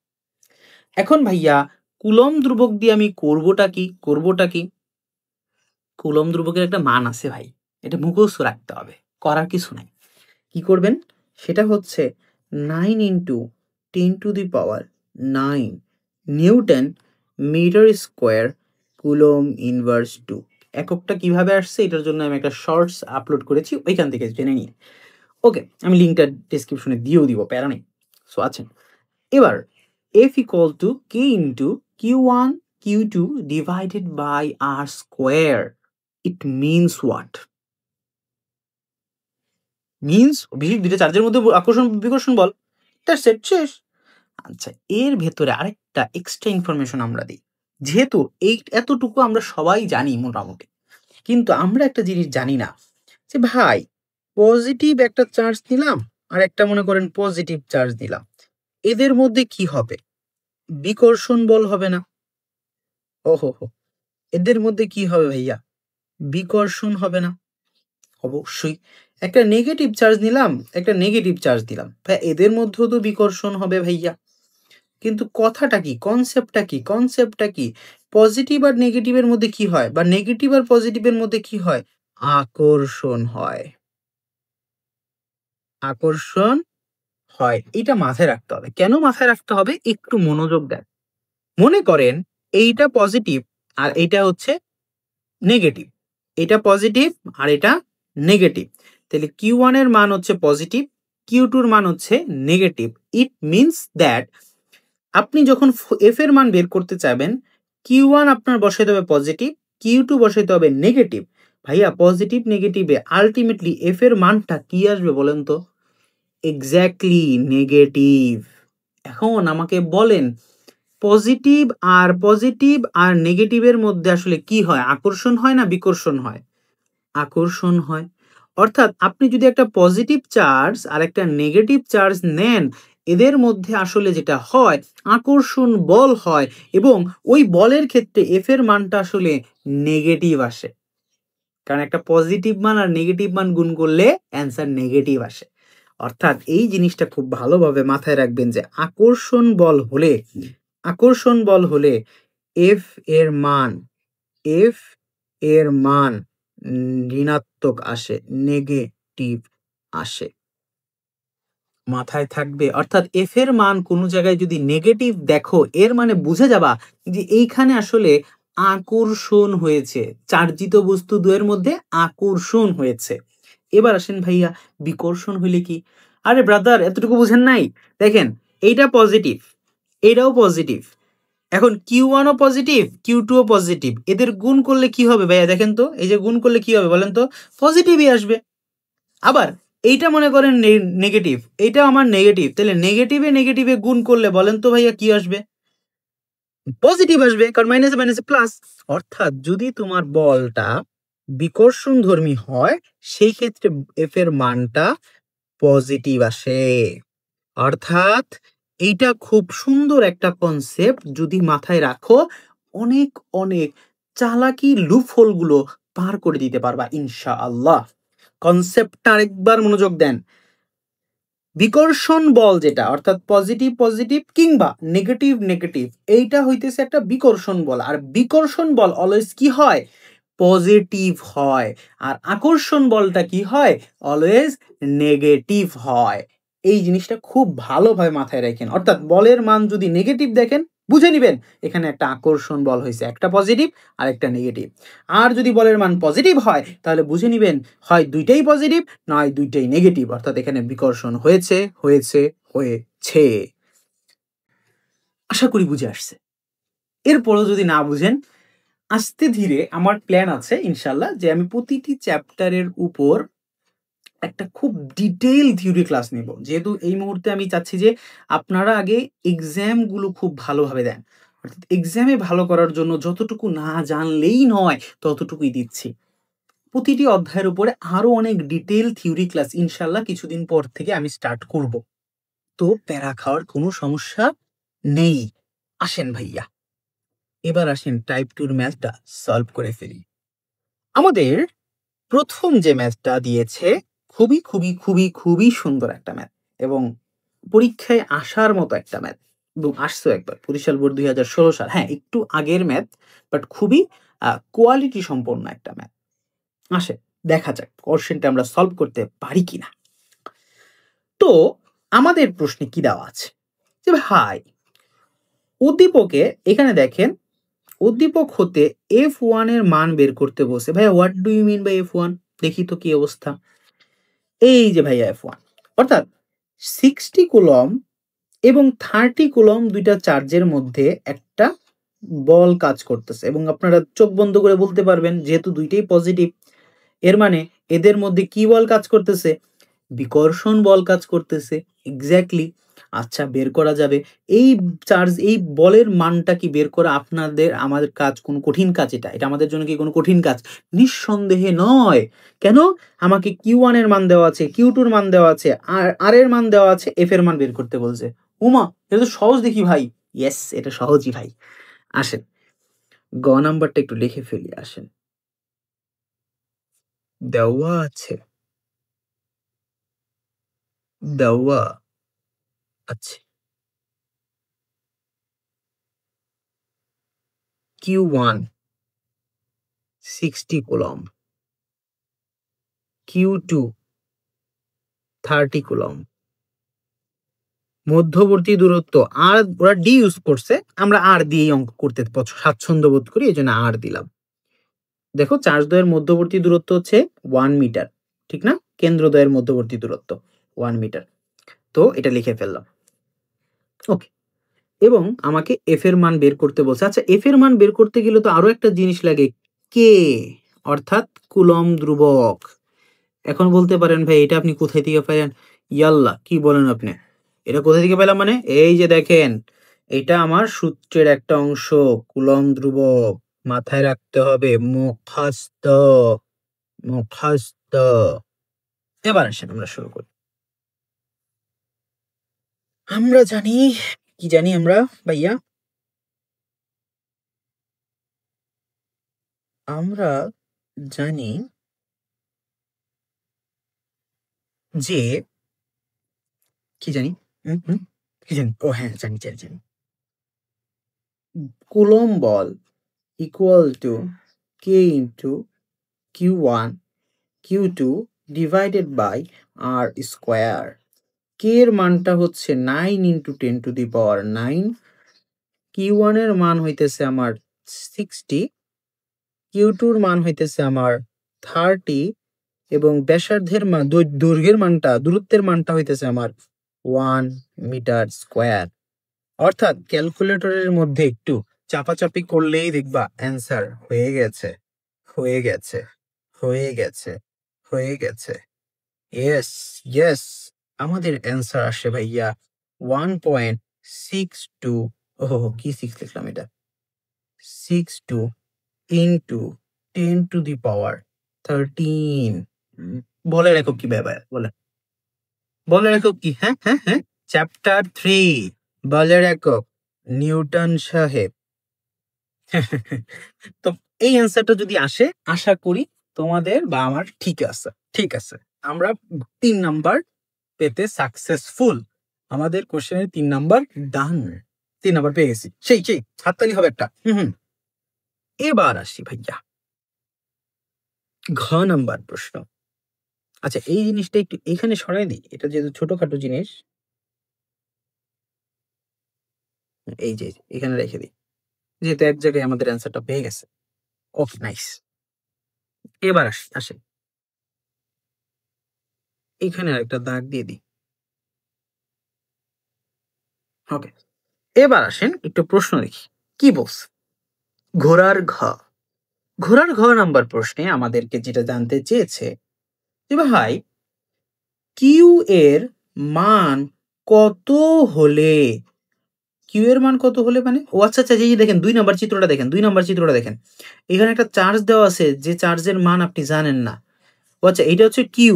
এখন ভাইয়া কুলম্ব ধ্রুবক দিয়ে আমি করবোটা কি? কুলম্ব ধ্রুবকের একটা মান আছে ভাই, এটা মুখস্থ রাখতে হবে, করার কিছু নাই। কি করবেন? সেটা হচ্ছে 9 into 10 to the power 9 newton metre square coulomb inverse 2। এককটা কিভাবে আসছে এটার জন্য আমি একটা শর্টস আপলোড করেছি, ওইখান থেকে জেনে নিন। ওকে, আমি লিঙ্কটা ডেসক্রিপশনে দিয়েও দিব, প্যারা নেই। সো আছেন, এবার F equal to K into Q1 Q2 divided by R square, it means what? Means বিশেষ দুইটা চার্জের মধ্যে আকর্ষণ বিকর্ষণ বল, দ্যাটস ইট, শেষ। আচ্ছা, এর ভেতরে আরেকটা এক্সট্রা ইনফরমেশন আমরা দিই। যেহেতু এই এতটুকু আমরা সবাই জানি মোটামুটি, কিন্তু আমরা একটা জিনিস জানি না যে ভাই পজিটিভ একটা চার্জ নিলাম আর একটা মনে করেন পজিটিভ চার্জ দিলাম, এদের মধ্যে কি হবে? বিকর্ষণ বল হবে না? ওহো হো, এদের মধ্যে কি হবে ভাইয়া? বিকর্ষণ হবে না? অবশ্যই। একটা নেগেটিভ চার্জ নিলাম, একটা নেগেটিভ চার্জ দিলাম, ভাই এদের মধ্যেও তো বিকর্ষণ হবে ভাইয়া। কিন্তু কথাটা কি, কনসেপ্টটা কি, কনসেপ্টটা কি? পজিটিভ আর নেগেটিভের মধ্যে কি হয়, বা নেগেটিভ আর পজিটিভের মধ্যে কি হয়? আকর্ষণ হয়। আকর্ষণ হয়, এটা মাথায় রাখতে হবে। কেন মাথায় রাখতে হবে? একটু মনোযোগ দেন। মনে করেন এইটা পজিটিভ আর এইটা হচ্ছে নেগেটিভ, এটা পজিটিভ আর এটা নেগেটিভ, তাহলে Q1 এর মান হচ্ছে পজিটিভ, Q2 এর মান হচ্ছে নেগেটিভ। ইট মিনস দ্যাট আপনি যখন এফ এর মান বের করতে চাইবেন, Q1 আপনার বসাইতে হবে পজিটিভ, Q2 বসাইতে হবে নেগেটিভ। ভাইয়া পজিটিভ নেগেটিভে আলটিমেটলি এফ এর মানটা কি আসবে বলেন তো? Exactly negative. এখন আমাকে বলেন পজিটিভ আর নেগেটিভের মধ্যে আসলে কি হয়? আকর্ষণ হয় না বিকর্ষণ হয়? আকর্ষণ হয়। অর্থাৎ আপনি যদি একটা পজিটিভ চার্জ আর একটা নেগেটিভ চার্জ নেন, এদের মধ্যে আসলে যেটা হয় আকর্ষণ বল হয়, এবং ওই বলের ক্ষেত্রে এফ এর মানটা আসলে নেগেটিভ আসে। কারণ একটা পজিটিভ মান আর নেগেটিভ মান গুণ করলে অ্যান্সার নেগেটিভ আসে। অর্থাৎ এই জিনিসটা খুব ভালোভাবে মাথায় রাখবেন যে আকর্ষণ বল হলে এফ এর মান এফ এর মান ঋণাত্মক আসে, নেগেটিভ আসে। মাথায় থাকবে। অর্থাৎ এফ এর মান কোনো জায়গায় যদি নেগেটিভ দেখো, এর মানে বুঝে যাবা যে এইখানে আসলে আকর্ষণ হয়েছে, চার্জিত বস্তু দ্বয়ের মধ্যে আকর্ষণ হয়েছে। এবার আসেন ভাইয়া, বিকর্ষণ হইলে কি? আরে ব্রাদার, এতটুকু বুঝেন নাই? দেখেন, এইটা পজিটিভ, এটাও পজিটিভ, এখন Q1 ও পজিটিভ, Q2 ও পজিটিভ, এদের গুণ করলে কি হবে ভাইয়া? দেখেন তো, এই যে গুণ করলে কি হবে বলেন তো? পজিটিভই আসবে। আবার এইটা মনে করেন নেগেটিভ, এইটা আমার নেগেটিভ, তাহলে নেগেটিভে গুণ করলে বলেন তো ভাইয়া কি আসবে? পজিটিভ আসবে, কারণ মাইনাসে মাইনাসে প্লাস। অর্থাৎ যদি তোমার বলটা বিকর্ষণধর্মী হয়, সেই ক্ষেত্রে এফ এর মানটা পজিটিভ আসে। অর্থাৎ এইটা খুব সুন্দর একটা কনসেপ্ট, যদি মাথায় রাখো অনেক অনেক চালাকি লুপহোল গুলো পার করে দিতে পারবা ইনশাআল্লাহ। কনসেপ্টটা আরেকবার মনোযোগ দেন। বিকর্ষণ বল যেটা, অর্থাৎ পজিটিভ কিংবা নেগেটিভ, এইটা হইতেছে একটা বিকর্ষণ বল, আর বিকর্ষণ বল অলওয়েজ কি হয়? পজিটিভ হয়। আর আকর্ষণ বলটা কি হয়? অলওয়েজ নেগেটিভ হয়। এই জিনিসটা খুব ভালোভাবে মাথায় রাখেন। অর্থাৎ বলের মান যদি নেগেটিভ দেখেন, বুঝে নিবেন এখানে একটা আকর্ষণ বল হয়েছে, একটা পজিটিভ আর একটা নেগেটিভ। আর যদি বলের মান পজিটিভ হয়, তাহলে বুঝে নিবেন হয় দুইটাই পজিটিভ, নয় দুইটাই নেগেটিভ, অর্থাৎ এখানে বিকর্ষণ হয়েছে। আশা করি বুঝে আসছে। এরপরও যদি না বুঝেন, আস্তে ধীরে আমার প্ল্যান আছে ইনশাল্লাহ যে আমি প্রতিটি চ্যাপ্টারের উপর একটা খুব ডিটেইল থিওরি ক্লাস নেব। যেহেতু এই মুহূর্তে আমি চাচ্ছি যে আপনারা আগে এক্সাম গুলো খুব ভালোভাবে দেন। অর্থাৎ এক্সামে ভালো করার জন্য যতটুকু না জানলেই নয় ততটুকুই দিচ্ছি। প্রতিটি অধ্যায়ের উপরে আরো অনেক ডিটেইল থিওরি ক্লাস ইনশাল্লাহ কিছুদিন পর থেকে আমি স্টার্ট করব। তো প্যারা খাওয়ার কোনো সমস্যা নেই। আসেন ভাইয়া, এবার আসেন টাইপ 2 এর ম্যাথটা সলভ করে ফেলি। আমাদের প্রথম যে ম্যাথটা দিয়েছে খুবই সুন্দর একটা ম্যাথ, এবং পরীক্ষায় আসার মতো একটা ম্যাথ, এবং আসছো একবার 25 বোর্ড 2016 সাল, হ্যাঁ একটু আগের ম্যাথ, বাট খুবই কোয়ালিটি সম্পন্ন একটা ম্যাথ। আসে দেখা যাক কোশ্চেনটা আমরা সলভ করতে পারি কিনা। তো আমাদের প্রশ্নে কি দেওয়া আছে যে ভাই উদ্দীপকে, এখানে দেখেন উদ্দীপক হতে F1 এর মান বের করতে বসে। ভাইয়া what do you mean by F1? দেখি তো কি অবস্থা। এই যে ভাইয়া F1, অর্থাৎ 60 কুলম এবং 30 কুলম দুইটা চার্জের মধ্যে একটা বল কাজ করতেছে, এবং আপনারা চোখ বন্ধ করে বলতে পারবেন যেহেতু দুইটাই পজিটিভ, এর মানে এদের মধ্যে কি বল কাজ করতেছে? বিকর্ষণ বল কাজ করতেছে। এক্স্যাক্টলি। আচ্ছা, বের করা যাবে। এই এই বলের মানটা কি বের করা আমাদের কাজ, কোনো কঠিন কাজ? এটা আমাদের জন্য কি কোনো কঠিন কাজ? নিঃসন্দেহে নয়। কেন? আমাকে Q1 এর মান দেওয়া আছে, Q2 এর মান দেওয়া আছে, আর এর মান দেওয়া আছে, F এর মান বের করতে বলছে। উমা, এটা তো সহজ দেখি ভাই। ইয়েস, এটা সহজই ভাই। আসেন গ নাম্বারটা একটু লিখে ফেলি। আসেন, দেওয়া আছে, দেওয়া আছে Q1 60 কুলম, Q2 30 কুলম, মধ্যবর্তী দূরত্ব আর, ওরা ডি ইউজ করছে, আমরা আর দিয়েই অঙ্ক করতে স্বাচ্ছন্দ্য বোধ করি, এই জন্য আর দিলাম। দেখো, চার্জদ্বয়ের মধ্যবর্তী দূরত্ব হচ্ছে 1 মিটার, ঠিক না? কেন্দ্রদ্বয়ের মধ্যবর্তী দূরত্ব 1 মিটার। তো এটা লিখে ফেললাম। ওকে, এবং আমাকে এফ এর মান বের করতে বলছে। আচ্ছা, এফ এর মান বের করতে গেলে তো আরো একটা জিনিস লাগে, কে, অর্থাৎ কুলম ধ্রুবক। এখন বলতে পারেন ভাই এটা আপনি কোথায় থেকে পেলেন? ইয়াল্লা, কি বলেন আপনি? এটা কোথায় থেকে পেলাম মানে? এই যে দেখেন, এটা আমার সূত্রের একটা অংশ, কুলম ধ্রুবক। মাথায় রাখতে হবে, মুখস্থ, মুখস্থ। এবার আসেন আমরা শুরু করি। আমরা জানি, কি জানি আমরা ভাইয়া? আমরা জানি যে, কি জানি, কি জানি, ও হ্যাঁ, জানি জানি জানি, কুলম বল equal to K into Q1 Q2 divided by R square. K এর মানটা হচ্ছে 9 into 10 to the power 9, Q1 এর মান হইতেছে আমার 60, Q2 এর মান হইতেছে আমার 30, এবং ব্যাসার্ধের মান, দৈর্ঘ্যের মানটা, দূরত্বের মানটা হইতেছে আমার 1 মিটার স্কোয়ার। অর্থাৎ ক্যালকুলেটরের মধ্যে একটু চাপাচাপি করলেই দেখবা অ্যান্সার হয়ে গেছে, হয়ে গেছে, হয়ে গেছে, হয়ে গেছে। ইয়েস, ইয়েস, আমাদের অ্যান্সার আসে ভাইয়া 1.62, ওহো কি 6 লিখলাম, এটা 62 ইন্টু 10 টু দি পাওয়ার 13। বলের একক কি ব্যাপার? বলের একক কি? হ্যাঁ হ্যাঁ হ্যাঁ, চ্যাপ্টার 3, বলের একক, নিউটন সাহেব। তো এই অ্যান্সারটা যদি আসে, আশা করি তোমাদের বা আমার ঠিক আছে, ঠিক আছে, আমরা 3 নাম্বার পেতে সাকসেসফুল। আমাদের কোশ্চেনের 3 নাম্বার ডান, 3 নাম্বার পেয়ে গেছি। সেই সেই, হাততালি হবে একটা। এবার আসি ভাইয়া ঘ নাম্বার প্রশ্ন। আচ্ছা, এই জিনিসটা একটু এখানে সরাই দিই, এটা যেহেতু ছোটখাটো জিনিস, এই যে এখানে রেখে দিই, যেহেতু এক জায়গায় আমাদের অ্যান্সারটা পেয়ে গেছে। ওকে, নাইস। এবার আসে, এখানে একটা দাগ দিয়ে দিই। ওকে, এবার আসেন একটু প্রশ্ন দেখি কি বলছে। ঘোড়ার ঘ, ঘোড়ার ঘ নাম্বার প্রশ্নে আমাদেরকে যেটা জানতে চেয়েছে যে ভাই, কিউ এর মান কত হলে, কিউ এর মান কত হলে মানে, ও আচ্ছা আচ্ছা, এই দেখেন 2 নাম্বার চিত্রটা দেখেন, 2 নাম্বার চিত্রটা দেখেন, এখানে একটা চার্জ দেওয়া আছে, যে চার্জের মান আপনি জানেন না। ও আচ্ছা, এটা হচ্ছে কিউ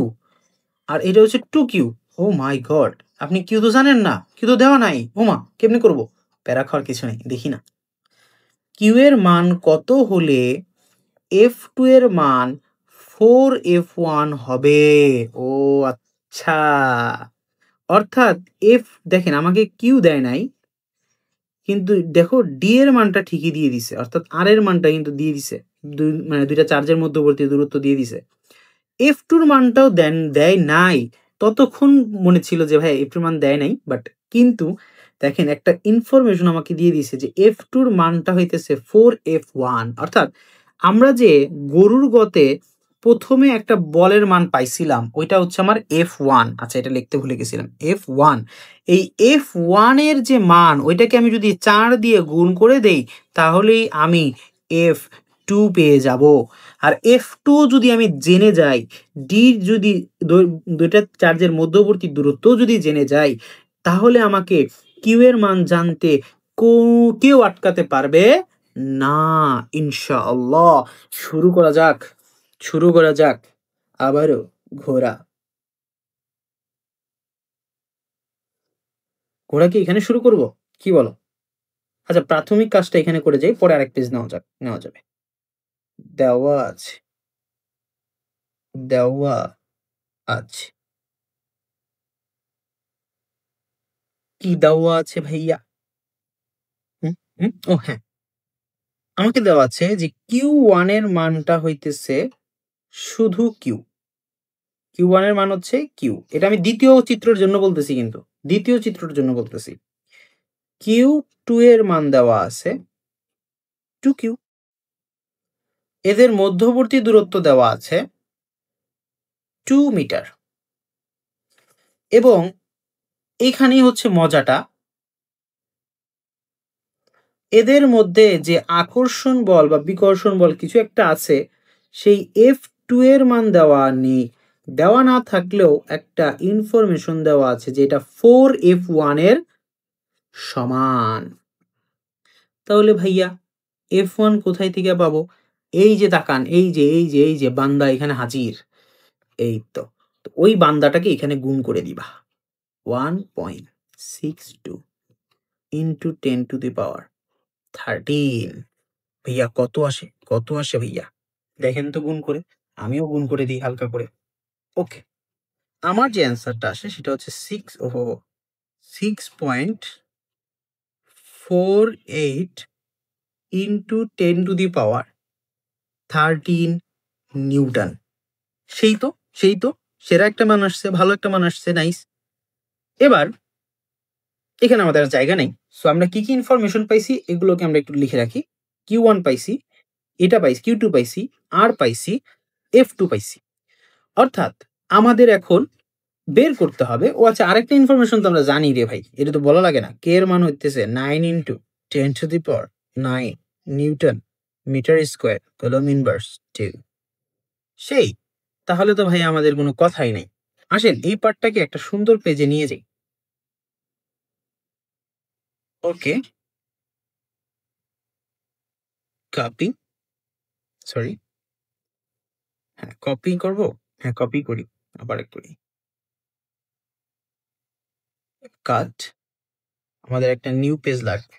আর এটা হচ্ছে 2Q। ও মাই গড, আপনি কিউ তো জানেন না, কিউ তো দেওয়া নাই। ওমা, কেমনি করবো? প্যারা খাওয়ার কিছু নেই, দেখি না। কিউ এর মান কত হলে F2 এর মান 4F1 হবে? ও আচ্ছা, অর্থাৎ এফ, দেখেন আমাকে কিউ দেয় নাই, কিন্তু দেখো ডি এর মানটা ঠিকই দিয়ে দিছে, অর্থাৎ আর এর মানটা কিন্তু দিয়ে দিছে, মানে দুইটা চার্জের মধ্যবর্তী দূরত্ব দিয়ে দিছে। F2 এর মানটাও দেয় নাই, ততক্ষণ মনে ছিল যে ভাই F2 এর মান দেয় নাই, বাট কিন্তু দেখেন একটা ইনফরমেশন আমাকে দিয়ে দিয়েছে যে F2 মানটা হইতেছে 4F1, অর্থাৎ আমরা যে গরুর গতে প্রথমে একটা বলের মান পাইছিলাম ওইটা হচ্ছে আমার F1। আচ্ছা, এটা লিখতে ভুলে গেছিলাম, F1। এই F1 এর যে মান ওইটাকে আমি যদি 4 দিয়ে গুণ করে দেই তাহলেই আমি F2 পেয়ে যাব। আর F2 যদি আমি জেনে যাই, ডি যদি দুইটা চার্জের মধ্যবর্তী দূরত্ব যদি জেনে যাই, তাহলে আমাকে কিউ এর মান জানতে কেউ আটকাতে পারবে না, ইনশাআল্লাহ। শুরু করা যাক, শুরু করা যাক। আবারও ঘোড়া, ঘোড়া কি এখানে শুরু করব, কি বলো? আচ্ছা, প্রাথমিক কাজটা এখানে করে যাই, পরে আরেক পেজ নেওয়া যাবে। দেওয়া আছে, দেওয়া আছে, কি দেওয়া আছে ভাইয়া? ও হ্যাঁ, আমাকে দেওয়া আছে যে Q1 এর মানটা হইতেছে শুধু কিউ। Q1 এর মান হচ্ছে কিউ। এটা আমি দ্বিতীয় চিত্রের জন্য বলতেছি, কিন্তু দ্বিতীয় চিত্রের জন্য বলতেছি। Q2 এর মান দেওয়া আছে 2Q। এদের মধ্যবর্তী দূরত্ব দেওয়া আছে 2 মিটার। এবং এইখানেই হচ্ছে মজাটা, এদের মধ্যে যে আকর্ষণ বল বা বিকর্ষণ বল কিছু একটা আছে, সেই F2 এর মান দেওয়া নেই। দেওয়া না থাকলেও একটা ইনফরমেশন দেওয়া আছে যে এটা 4F1 এর সমান। তাহলে ভাইয়া F1 কোথায় থেকে পাবো? এই যে তাকান, এই যে বান্দা এখানে হাজির, এই তো। ওই বান্দাটাকে এখানে গুণ করে দিবা, 1.62 ইন্টু 10 টু দি পাওয়ার 13। ভাইয়া কত আসে, কত আসে ভাইয়া? দেখেন তো গুণ করে, আমিও গুণ করে দিই হালকা করে। ওকে, আমার যে অ্যান্সারটা আসে সেটা হচ্ছে 6.48 into 10 to the power 13 Newton. সেই তো, সেই তো, সেরা একটা মান আসছে, ভালো একটা মান আসছে, নাইস। এবার এখানে আমাদের আর জায়গা নেই, সো আমরা কি কি ইনফরমেশন পাইছি এগুলোকে আমরা একটু লিখে রাখি। Q1 পাইছি, এটা পাইছি, Q2 পাইছি, আর পাইছি, F2 পাইছি। অর্থাৎ আমাদের এখন বের করতে হবে, ও আচ্ছা আরেকটা ইনফরমেশন তো আমরা জানি রে ভাই, এটা তো বলা লাগে না। কে এর মান হইতেছে 9 into 10 to the power 9 newton metre square coulomb inverse 2। সেই, তাহলে তো ভাই আমাদের কোনো কথাই নেই। আসেন এই পার্টটাকে একটা সুন্দর পেজে নিয়ে যাই। ওকে, কপি, সরি, হ্যাঁ কপি করব, হ্যাঁ কপি করি, আবার করি, কাট। আমাদের একটা নিউ পেজ লাগবে,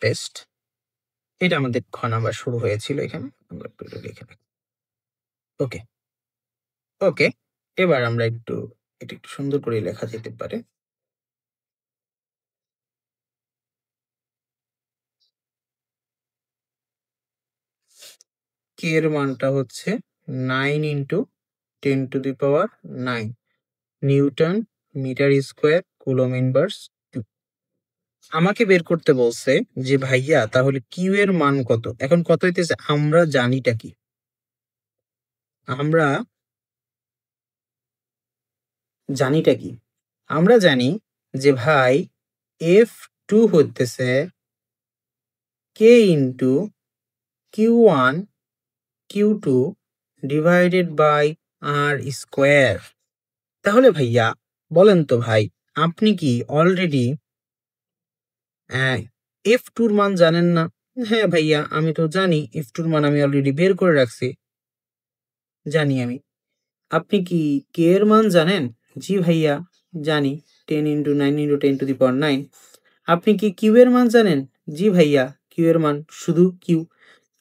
পেস্ট। এটা আমাদের খ নাম্বার শুরু হয়েছিল, এখানে আমরা একটু লিখে রাখি। ওকে, ওকে, এবার আমরা একটু এটা একটু সুন্দর করে লেখা যেতে পারে। কে এর মানটা হচ্ছে 9 into 10 to the power 9 newton metre square coulomb inverse 2। আমাকে বের করতে বলছে যে ভাইয়া তাহলে কিউ এর মান কত। এখন কত হইতেছে আমরা জানিটা কি? আমরা জানিটা কি? আমরা জানি যে ভাই F2 হইতেছে K into Q1 Q2 divided by R square. তাহলে ভাইয়া বলেন তো ভাই, আপনি কি অলরেডি F2 মান জানেন না? হ্যাঁ ভাইয়া, আমি তো জানি F2 মান আমি অলরেডি বের করে রাখছি, জানি আমি। আপনি কি কে এর মান জানেন? জি ভাইয়া জানি, 10 into 9 into 10 to the power 9। আপনি কি কিউ এর মান জানেন? জি ভাইয়া, কিউ এর মান শুধু কিউ।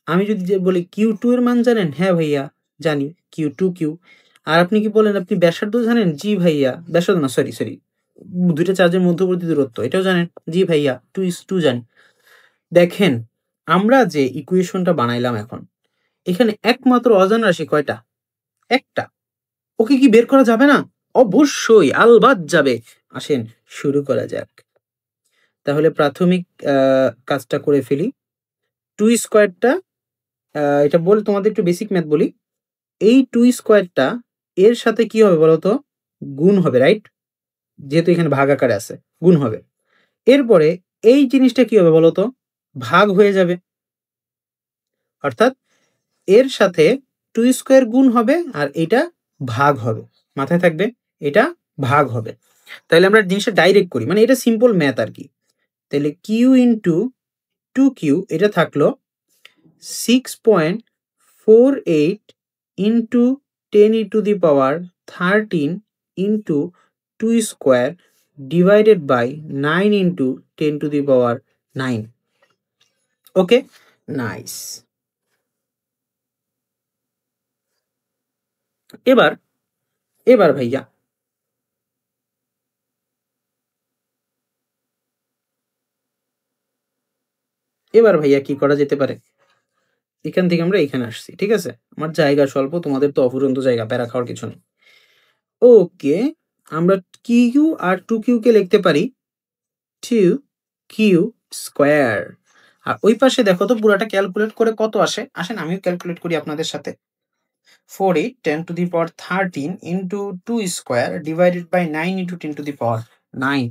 আমি যদি যে বলি Q2 এর মান জানেন? হ্যাঁ ভাইয়া জানি, Q2Q। আর আপনি কি বলেন আপনি ব্যাসার্ধ জানেন? জি ভাইয়া, ব্যাসার্ধ না, সরি সরি, দুইটা চার্জের মধ্যবর্তী দূরত্ব এটাও জানেন? জি ভাইয়া, 2:2 জানি। দেখেন আমরা যে ইকুয়েশনটা বানাইলাম এখন, এখানে একমাত্র অজানা রাশি কয়টা? একটা। ওকে কি বের করা যাবে না? অবশ্যই, আলবাত যাবে। আসেন শুরু করা যাক। তাহলে প্রাথমিক কাজটা করে ফেলি। 2 স্কয়ারটা এটা বলে তোমাদের একটু বেসিক ম্যাথ বলি। এই 2 স্কয়ারটা এর সাথে কি হবে বলো তো? গুণ হবে, রাইট? যেহেতু এখানে ভাগ আকারে আছে, গুণ হবে। এরপরে এই জিনিসটা কি হবে বলো তো? ভাগ হয়ে যাবে। অর্থাৎ এর সাথে 2 স্কয়ার গুণ হবে আর এটা ভাগ হবে। মাথায় থাকবে, এটা ভাগ হবে। তাহলে আমরা জিনিসটা ডাইরেক্ট করি, মানে এটা সিম্পল ম্যাথ আরকি। তাহলে কিউ ইনটু 2q এটা থাকলো 6.48 into 10 e to the power 13 into 2 square divided by 9 into 10 to the power 9। Okay, nice. এবার এবার ভাইয়া কি করা যেতে পারে? এখান থেকে আমরা এখানে আসছি, ঠিক আছে? আমার জায়গা স্বল্প, তোমাদের তো অফুরন্ত জায়গা, প্যারা খাওয়ার কিছু নেই। ওকে, আমরা কিউ আর 2q কে লিখতে পারি 2q স্কয়ার। আর ওই পাশে দেখো তো পুরাটা ক্যালকুলেট করে কত আসে। আসেন আমিও ক্যালকুলেট করি আপনাদের সাথে। 48 10 to the power 13 into 2 square divided by 9 into 10 to the power 9।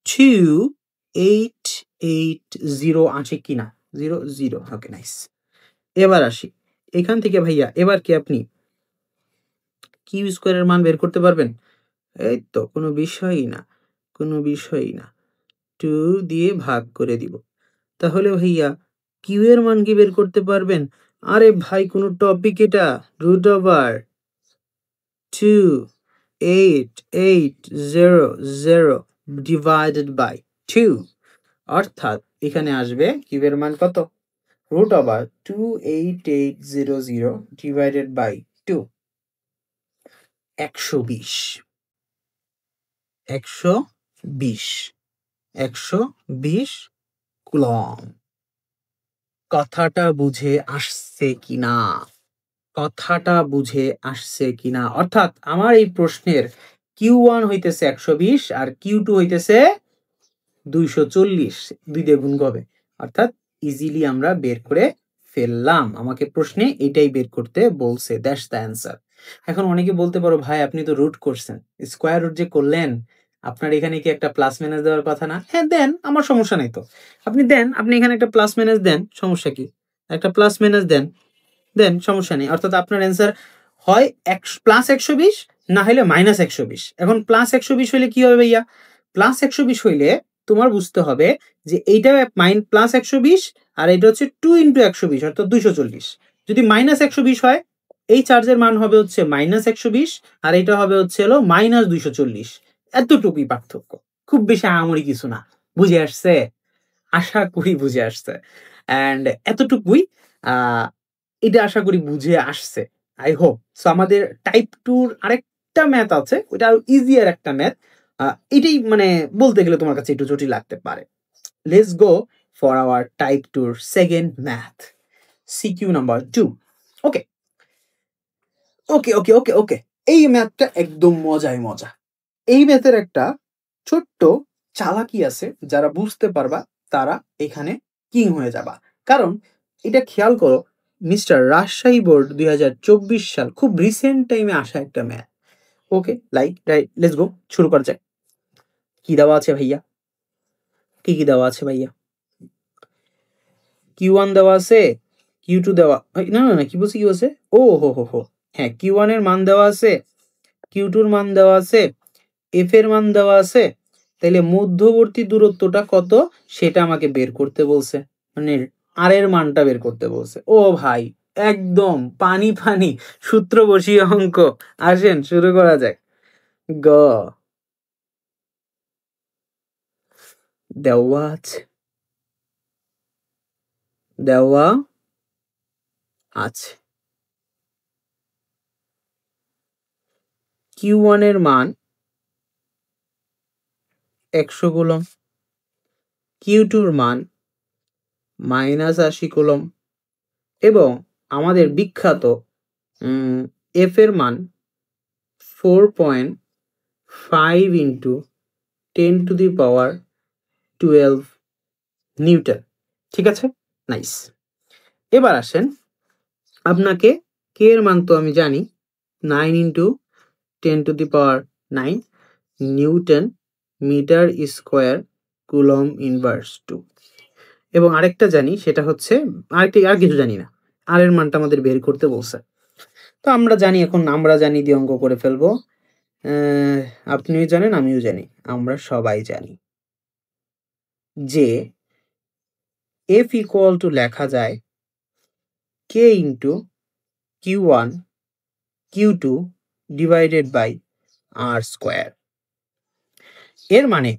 2880 আছে কিনা? 00। Okay, nice. এবার আসি এখান থেকে ভাইয়া, এবার কি আপনি কিউ স্কয়ারের মান বের করতে পারবেন? এই তো, কোনো বিষয়ই না, কোনো বিষয়ই না। 2 দিয়ে ভাগ করে দিব। তাহলে ভাইয়া কিউ এর মান কি বের করতে পারবেন? আরে ভাই, কোনো টপিক এটা? রুট ওভার 2880 ডিভাইডেড বাই 2, অর্থাৎ এখানে আসবে কিউ এর মান কত? Root over 28800 divided by 2, 120 120 120 coulomb. কথাটা বুঝে আসছে কিনা? কথাটা বুঝে আসছে কিনা? অর্থাৎ আমার এই প্রশ্নের Q1 হইতেছে 120 আর Q2 হইতেছে 240, 2 দিয়ে গুণ হবে। অর্থাৎ ইজিলি আমরা বের করে ফেললাম। আমাকে প্রশ্নে এটাই বের করতে বলছে, দ্যাটস দ্য অ্যান্সার। এখন অনেকে বলতে পারো, ভাই আপনি তো রুট করছেন, স্কয়ার রুট যে করলেন, আপনার এখানে কি একটা প্লাস মাইনাস দেওয়ার কথা না? হ্যাঁ দেন, আমার সমস্যা নাই তো। আপনি দেন, আপনি এখানে একটা প্লাস মাইনাস দেন, সমস্যা কি? একটা প্লাস মাইনাস দেন, দেন, সমস্যা নেই। অর্থাৎ আপনার অ্যান্সার হয় প্লাস 120 না হলে মাইনাস 120। এখন প্লাস 120 হইলে কি হবে ভাইয়া? প্লাস 120 হইলে তোমার বুঝতে হবে যে এইটা প্লাস 120 আর এটা হচ্ছে 2 ইন্টু 120 অর্থাৎ 240। যদি মাইনাস 120 হয়, এই চার্জের মান হবে হচ্ছে মাইনাস 120 আর এটা হবে হচ্ছে হলো মাইনাস 240। এতটুকুই পার্থক্য, খুব বেশি আহামরি কিছু না। বুঝে আসছে? আশা করি বুঝে আসছে। অ্যান্ড এতটুকুই, আহ এটা আশা করি বুঝে আসছে, আই হোপ। সো আমাদের টাইপ 2 আরেকটা ম্যাথ আছে, ওটা আরো ইজিয়ার একটা ম্যাথ। এটাই মানে বলতে গেলে তোমার কাছে একটু জটিল লাগতে পারে। Let's go for our type 2 second math, CQ number 2। ওকে ওকে ওকে ওকে ওকে এই ম্যাথটা একদম মজাই মজা। এই ম্যাথের একটা ছোট্ট চালাকি আছে, যারা বুঝতে পারবা তারা এখানে কিং হয়ে যাবা। কারণ এটা খেয়াল করো, মিস্টার রাজশাহী বোর্ড 2024 সাল, খুব রিসেন্ট টাইমে আসা একটা ম্যাথ। ওকে, লেটস গো, শুরু করা যাক। কি দেওয়া আছে ভাইয়া? কি দেওয়া আছে ভাইয়া? Q1 দেওয়া আছে, Q2 দেওয়া, না না না, কি বলছে? ও হো হো হো, হ্যাঁ, Q1 এর মান দেওয়া আছে, Q2 এর মান দেওয়া আছে, F এর মান দেওয়া আছে। তাইলে মধ্যবর্তী দূরত্বটা কত সেটা আমাকে বের করতে বলছে, মানে আর এর মানটা বের করতে বলছে। ও ভাই, একদম পানি পানি, সূত্র বসিয়ে অঙ্ক। আসেন শুরু করা যাক। গ দেওয়া আছে, দেওয়া আছে Q1 এর মান 100 কুলম, Q2 এর মান -80 কুলম এবং আমাদের বিখ্যাত F এর মান 4.5 ইন্টু 10⁻12 নিউটন। ঠিক আছে, নাইস। এবার আসেন, আপনাকে কে এর মান তো আমি জানি, 9 × 10⁻9 newton metre square coulomb inverse 2। এবং আরেকটা জানি, সেটা হচ্ছে আর কিছু জানি না, আর এর মানটা আমাদের বের করতে বলছে। তো আমরা জানি, এখন আমরা জানি দিয়ে অঙ্ক করে ফেলবো। আপনিও জানেন, আমিও জানি, আমরা সবাই জানি যে F ইকুয়াল টু লেখা যায় K into Q1 Q2 divided by R square. এর মানে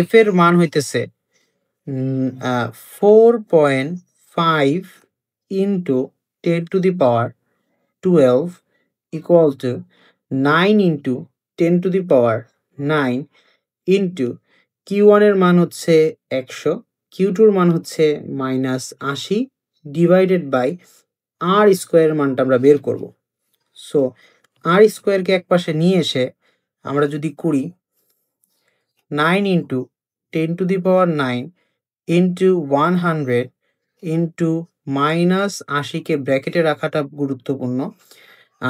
F এর মান হইতেছে 4.5 into 10⁻12 equal to 9 into 10⁻9 into Q1 এর মান হচ্ছে 100, Q2 এর মান হচ্ছে -80 ডিভাইডেড বাই R স্কোয়ারের মানটা আমরা বের করব। সো R স্কোয়ারকে এক পাশে নিয়ে এসে আমরা যদি করি 9 ইন্টু 10⁻9 ইন্টু 100 ইন্টু -80কে ব্র্যাকেটে রাখাটা গুরুত্বপূর্ণ।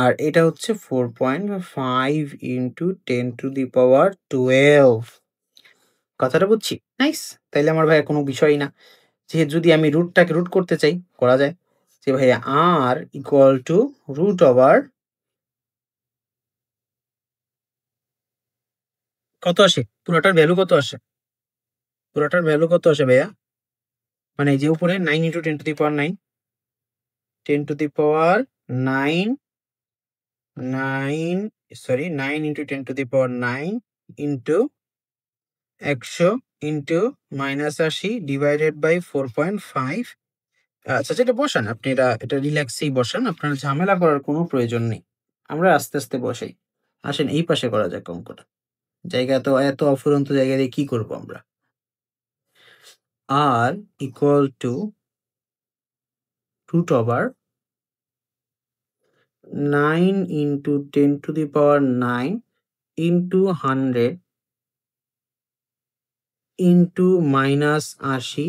আর এটা হচ্ছে 4.5 ইন্টু 10⁻12। কথাটা বুঝছি, নাইস। তাইলে আমার ভাইয়া কোনো বিষয়ই না, যে যদি আমি রুটটাকে রুট করতে চাই করা যায়, যে ভাইয়া আর ইকুয়াল টু রুট ওভার কত আসে, পুরোটার ভ্যালু কত আসে, পুরোটার ভ্যালু কত আসে ভাইয়া? মানে এই যে উপরে 9 into 10⁻9 9 into 10⁻9 into 100 into -80 divided by 4.5। আচ্ছা, যেটা বসান আপনি, এটা রিল্যাক্সেই বসান, আপনার ঝামেলা করার কোনো প্রয়োজন নেই, আমরা আস্তে আস্তে বসাই। আসেন এই পাশে করা যাক অঙ্কটা, জায়গা তো এত অফুরন্ত জায়গা দিয়ে কি করব আমরা। R equal to root over 9 into 10⁻9 into 100 into -80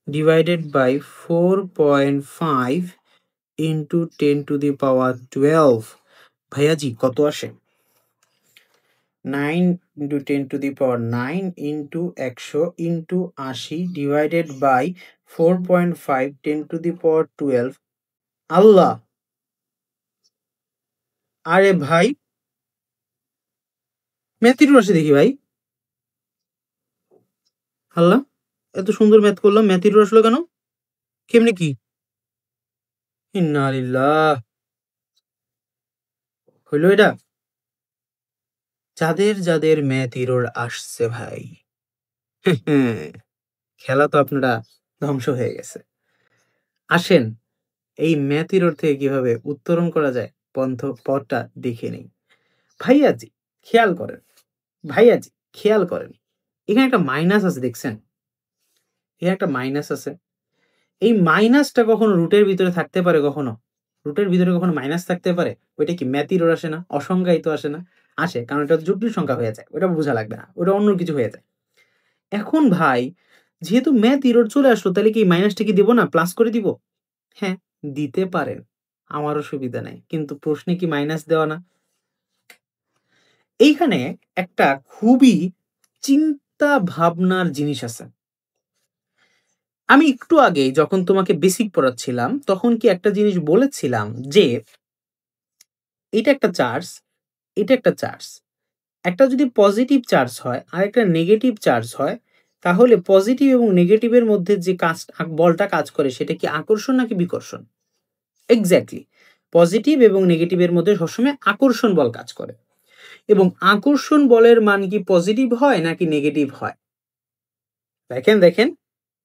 divided by 4.5 into 10⁻12। ভাইয়াজি কত আসে? 9 into 10⁻9 into 100 into 80 divided by 4.5 10⁻12। আল্লাহ, আরে ভাই ম্যাথের আসে দেখি ভাই। আল্লাহ, এত সুন্দর ম্যাথ করলাম, ম্যাথের আসলো কেন? কেমনে কি? ইন্না লিল্লাহ, হইলো এটা? যাদের যাদের ম্যাথ এরর আসছে ভাই, খেলা তো আপনারা ধ্বংস হয়ে গেছে। আসেন এই ম্যাথ এরর থেকে কিভাবে উত্তরণ করা যায় পথটা দেখে নেই। ভাইয়াজি খেয়াল করেন, ভাইয়াজি খেয়াল করেন, এখানে একটা মাইনাস আছে, দেখছেন? এখানে একটা মাইনাস আছে। এই মাইনাসটা কখনো রুটের ভিতরে থাকতে পারে? কখনো রুটের ভিতরে কখনো মাইনাস থাকতে পারে? ওইটা কি ম্যাথ এরর আসে না? অসংজ্ঞায়িত আসে না? আসে, কারণ এটা জটিল সংখ্যা হয়ে যায়, ওটা বোঝা লাগবে না, ওটা অন্য কিছু হয়ে যায়। এখন ভাই যেহেতু ম্যাথ এরর চলে আসলো, তাহলে কি মাইনাসটা কি দিব না, প্লাস করে দিব? হ্যাঁ, দিতে পারেন, আমার অসুবিধা নাই, কিন্তু প্রশ্নে কি মাইনাস দেওয়া না? এইখানে একটা খুবই চিন্তা ভাবনার জিনিস আছে। আমি একটু আগে যখন তোমাকে বেসিক পড়াচ্ছিলাম, তখন কি একটা জিনিস বলেছিলাম যে এটা একটা চার্জ, এটা একটা চার্জ, একটা যদি পজিটিভ চার্জ হয় আর একটা নেগেটিভ চার্জ হয়, তাহলে পজিটিভ এবং নেগেটিভের মধ্যে যে বলটা কাজ করে সেটা কি আকর্ষণ নাকি বিকর্ষণ? এক্স্যাক্টলি, পজিটিভ এবং নেগেটিভের মধ্যে সবসময় আকর্ষণ বল কাজ করে। এবং আকর্ষণ বলের মান কি পজিটিভ হয় নাকি নেগেটিভ হয়? দেখেন দেখেন,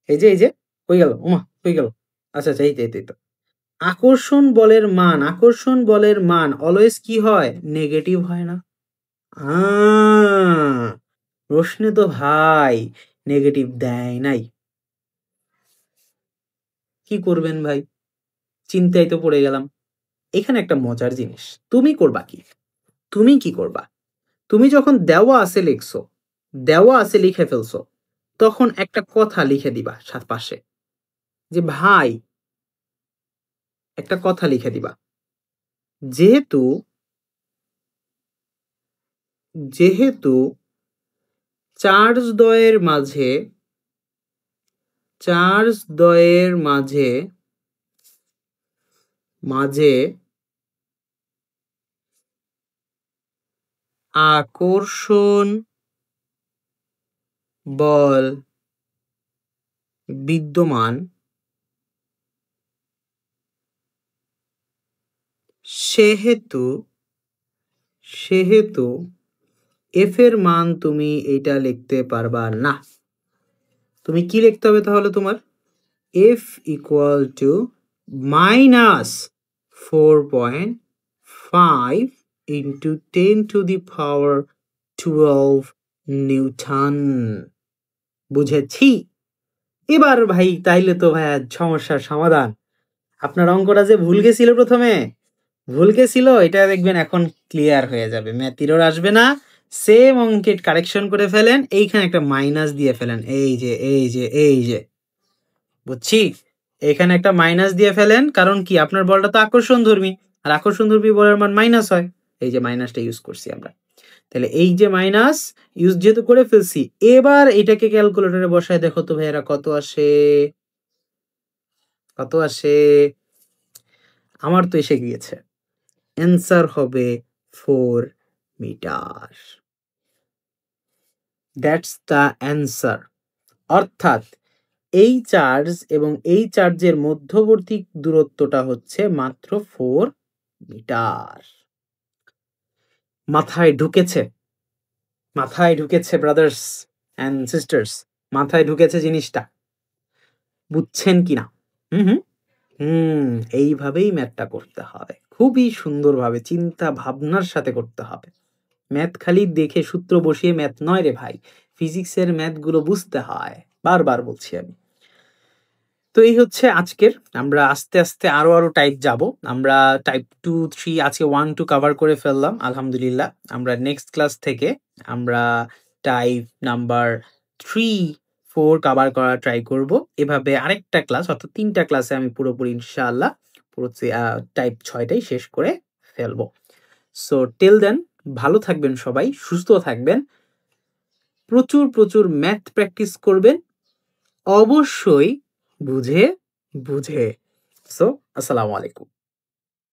এই যে হয়ে গেল, ওমা হয়ে গেল। আচ্ছা আচ্ছা, এই তো আকর্ষণ বলের মান অলওয়েজ কি হয়? নেগেটিভ হয় না? প্রশ্নে তো ভাই নেগেটিভ দেয় নাই। কি করবেন ভাই? চিন্তায় তো পড়ে গেলাম। এখানে একটা মজার জিনিস, তুমি করবা কি? তুমি কি করবা? তুমি যখন দেওয়া আছে লিখছো, দেওয়া আছে লিখে ফেলছো, তখন একটা কথা লিখে দিবা পাশে, যে ভাই, একটা কথা লিখে দিবা, যেহেতু যেহেতু চার্জ দ্বয়ের মাঝে চার্জ দ্বয়ের মাঝে মাঝে আকর্ষণ বল বিদ্যমান, সেহেতু সেহেতু এফ এর মান তুমি এটা লিখতে পারবা না। তুমি কি লিখতে হবে তাহলে? তোমার F equal to -4.5 into 10⁻12 Newton. বুঝেছি? এবার ভাই তাইলে তো ভাইয়া সমস্যার সমাধান। আপনার অঙ্কটা যে ভুল গেছিল প্রথমে, ভুল গেছিল, এটা দেখবেন এখন ক্লিয়ার হয়ে যাবে, ম্যাথ এরর আসবে না। সেম অঙ্কে কারেকশন করে ফেলেন, এইখানে একটা মাইনাস দিয়ে ফেলেন, এই যে এই যে এই যে, বুঝছি, এখানে একটা মাইনাস দিয়ে ফেলেন। কারণ কি, আপনার বলটা তো আকর্ষণ ধর্মী, আর আকর্ষণ ধর্মী বলের মান মাইনাস হয়, এই যে মাইনাসটা ইউজ করছি আমরা। তাহলে এই যে মাইনাস ইউজ যেহেতু করে ফেলছি, এবার এটাকে ক্যালকুলেটরে বসায় দেখো তো ভাইয়েরা কত আসে, কত আসে। আমার তো এসে গিয়েছে, অ্যান্সার হবে 4 মিটার। That's the answer. অর্থাৎ এই চার্জ এবং এই চার্জের মধ্যবর্তী দূরত্বটা হচ্ছে মাত্র 4 মিটার। মাথায় ঢুকেছে? মাথায় ঢুকেছে ব্রাদার্স অ্যান্ড সিস্টার্স? মাথায় ঢুকেছে জিনিসটা? বুঝছেন কিনা? হুম হুম হুম এইভাবেই ম্যাথটা করতে হবে, খুবই সুন্দরভাবে চিন্তা ভাবনার সাথে করতে হবে। ম্যাথ খালি দেখে সূত্র বসিয়ে ম্যাথ নয় রে ভাই, ফিজিক্সের ম্যাথগুলো বুঝতে হয়, বারবার বলছি আমি। তো এই হচ্ছে আজকের, আমরা আস্তে আস্তে আরো আরো টাইপ যাব। আমরা টাইপ 2, 3 আজকে 1, 2 কভার করে ফেললাম আলহামদুলিল্লাহ। আমরা নেক্সট ক্লাস থেকে আমরা টাইপ নাম্বার 3, 4 কভার করা ট্রাই করব। এভাবে আরেকটা ক্লাস, অর্থাৎ 3টা ক্লাসে আমি পুরোপুরি ইনশাআল্লাহ পুরো টাইপ 6টাই শেষ করে ফেলবো। সো টিল দেন ভালো থাকবেন সবাই, সুস্থ থাকবেন, প্রচুর প্রচুর ম্যাথ প্র্যাকটিস করবেন, অবশ্যই বুঝে বুঝে। সো আসসালামু আলাইকুম।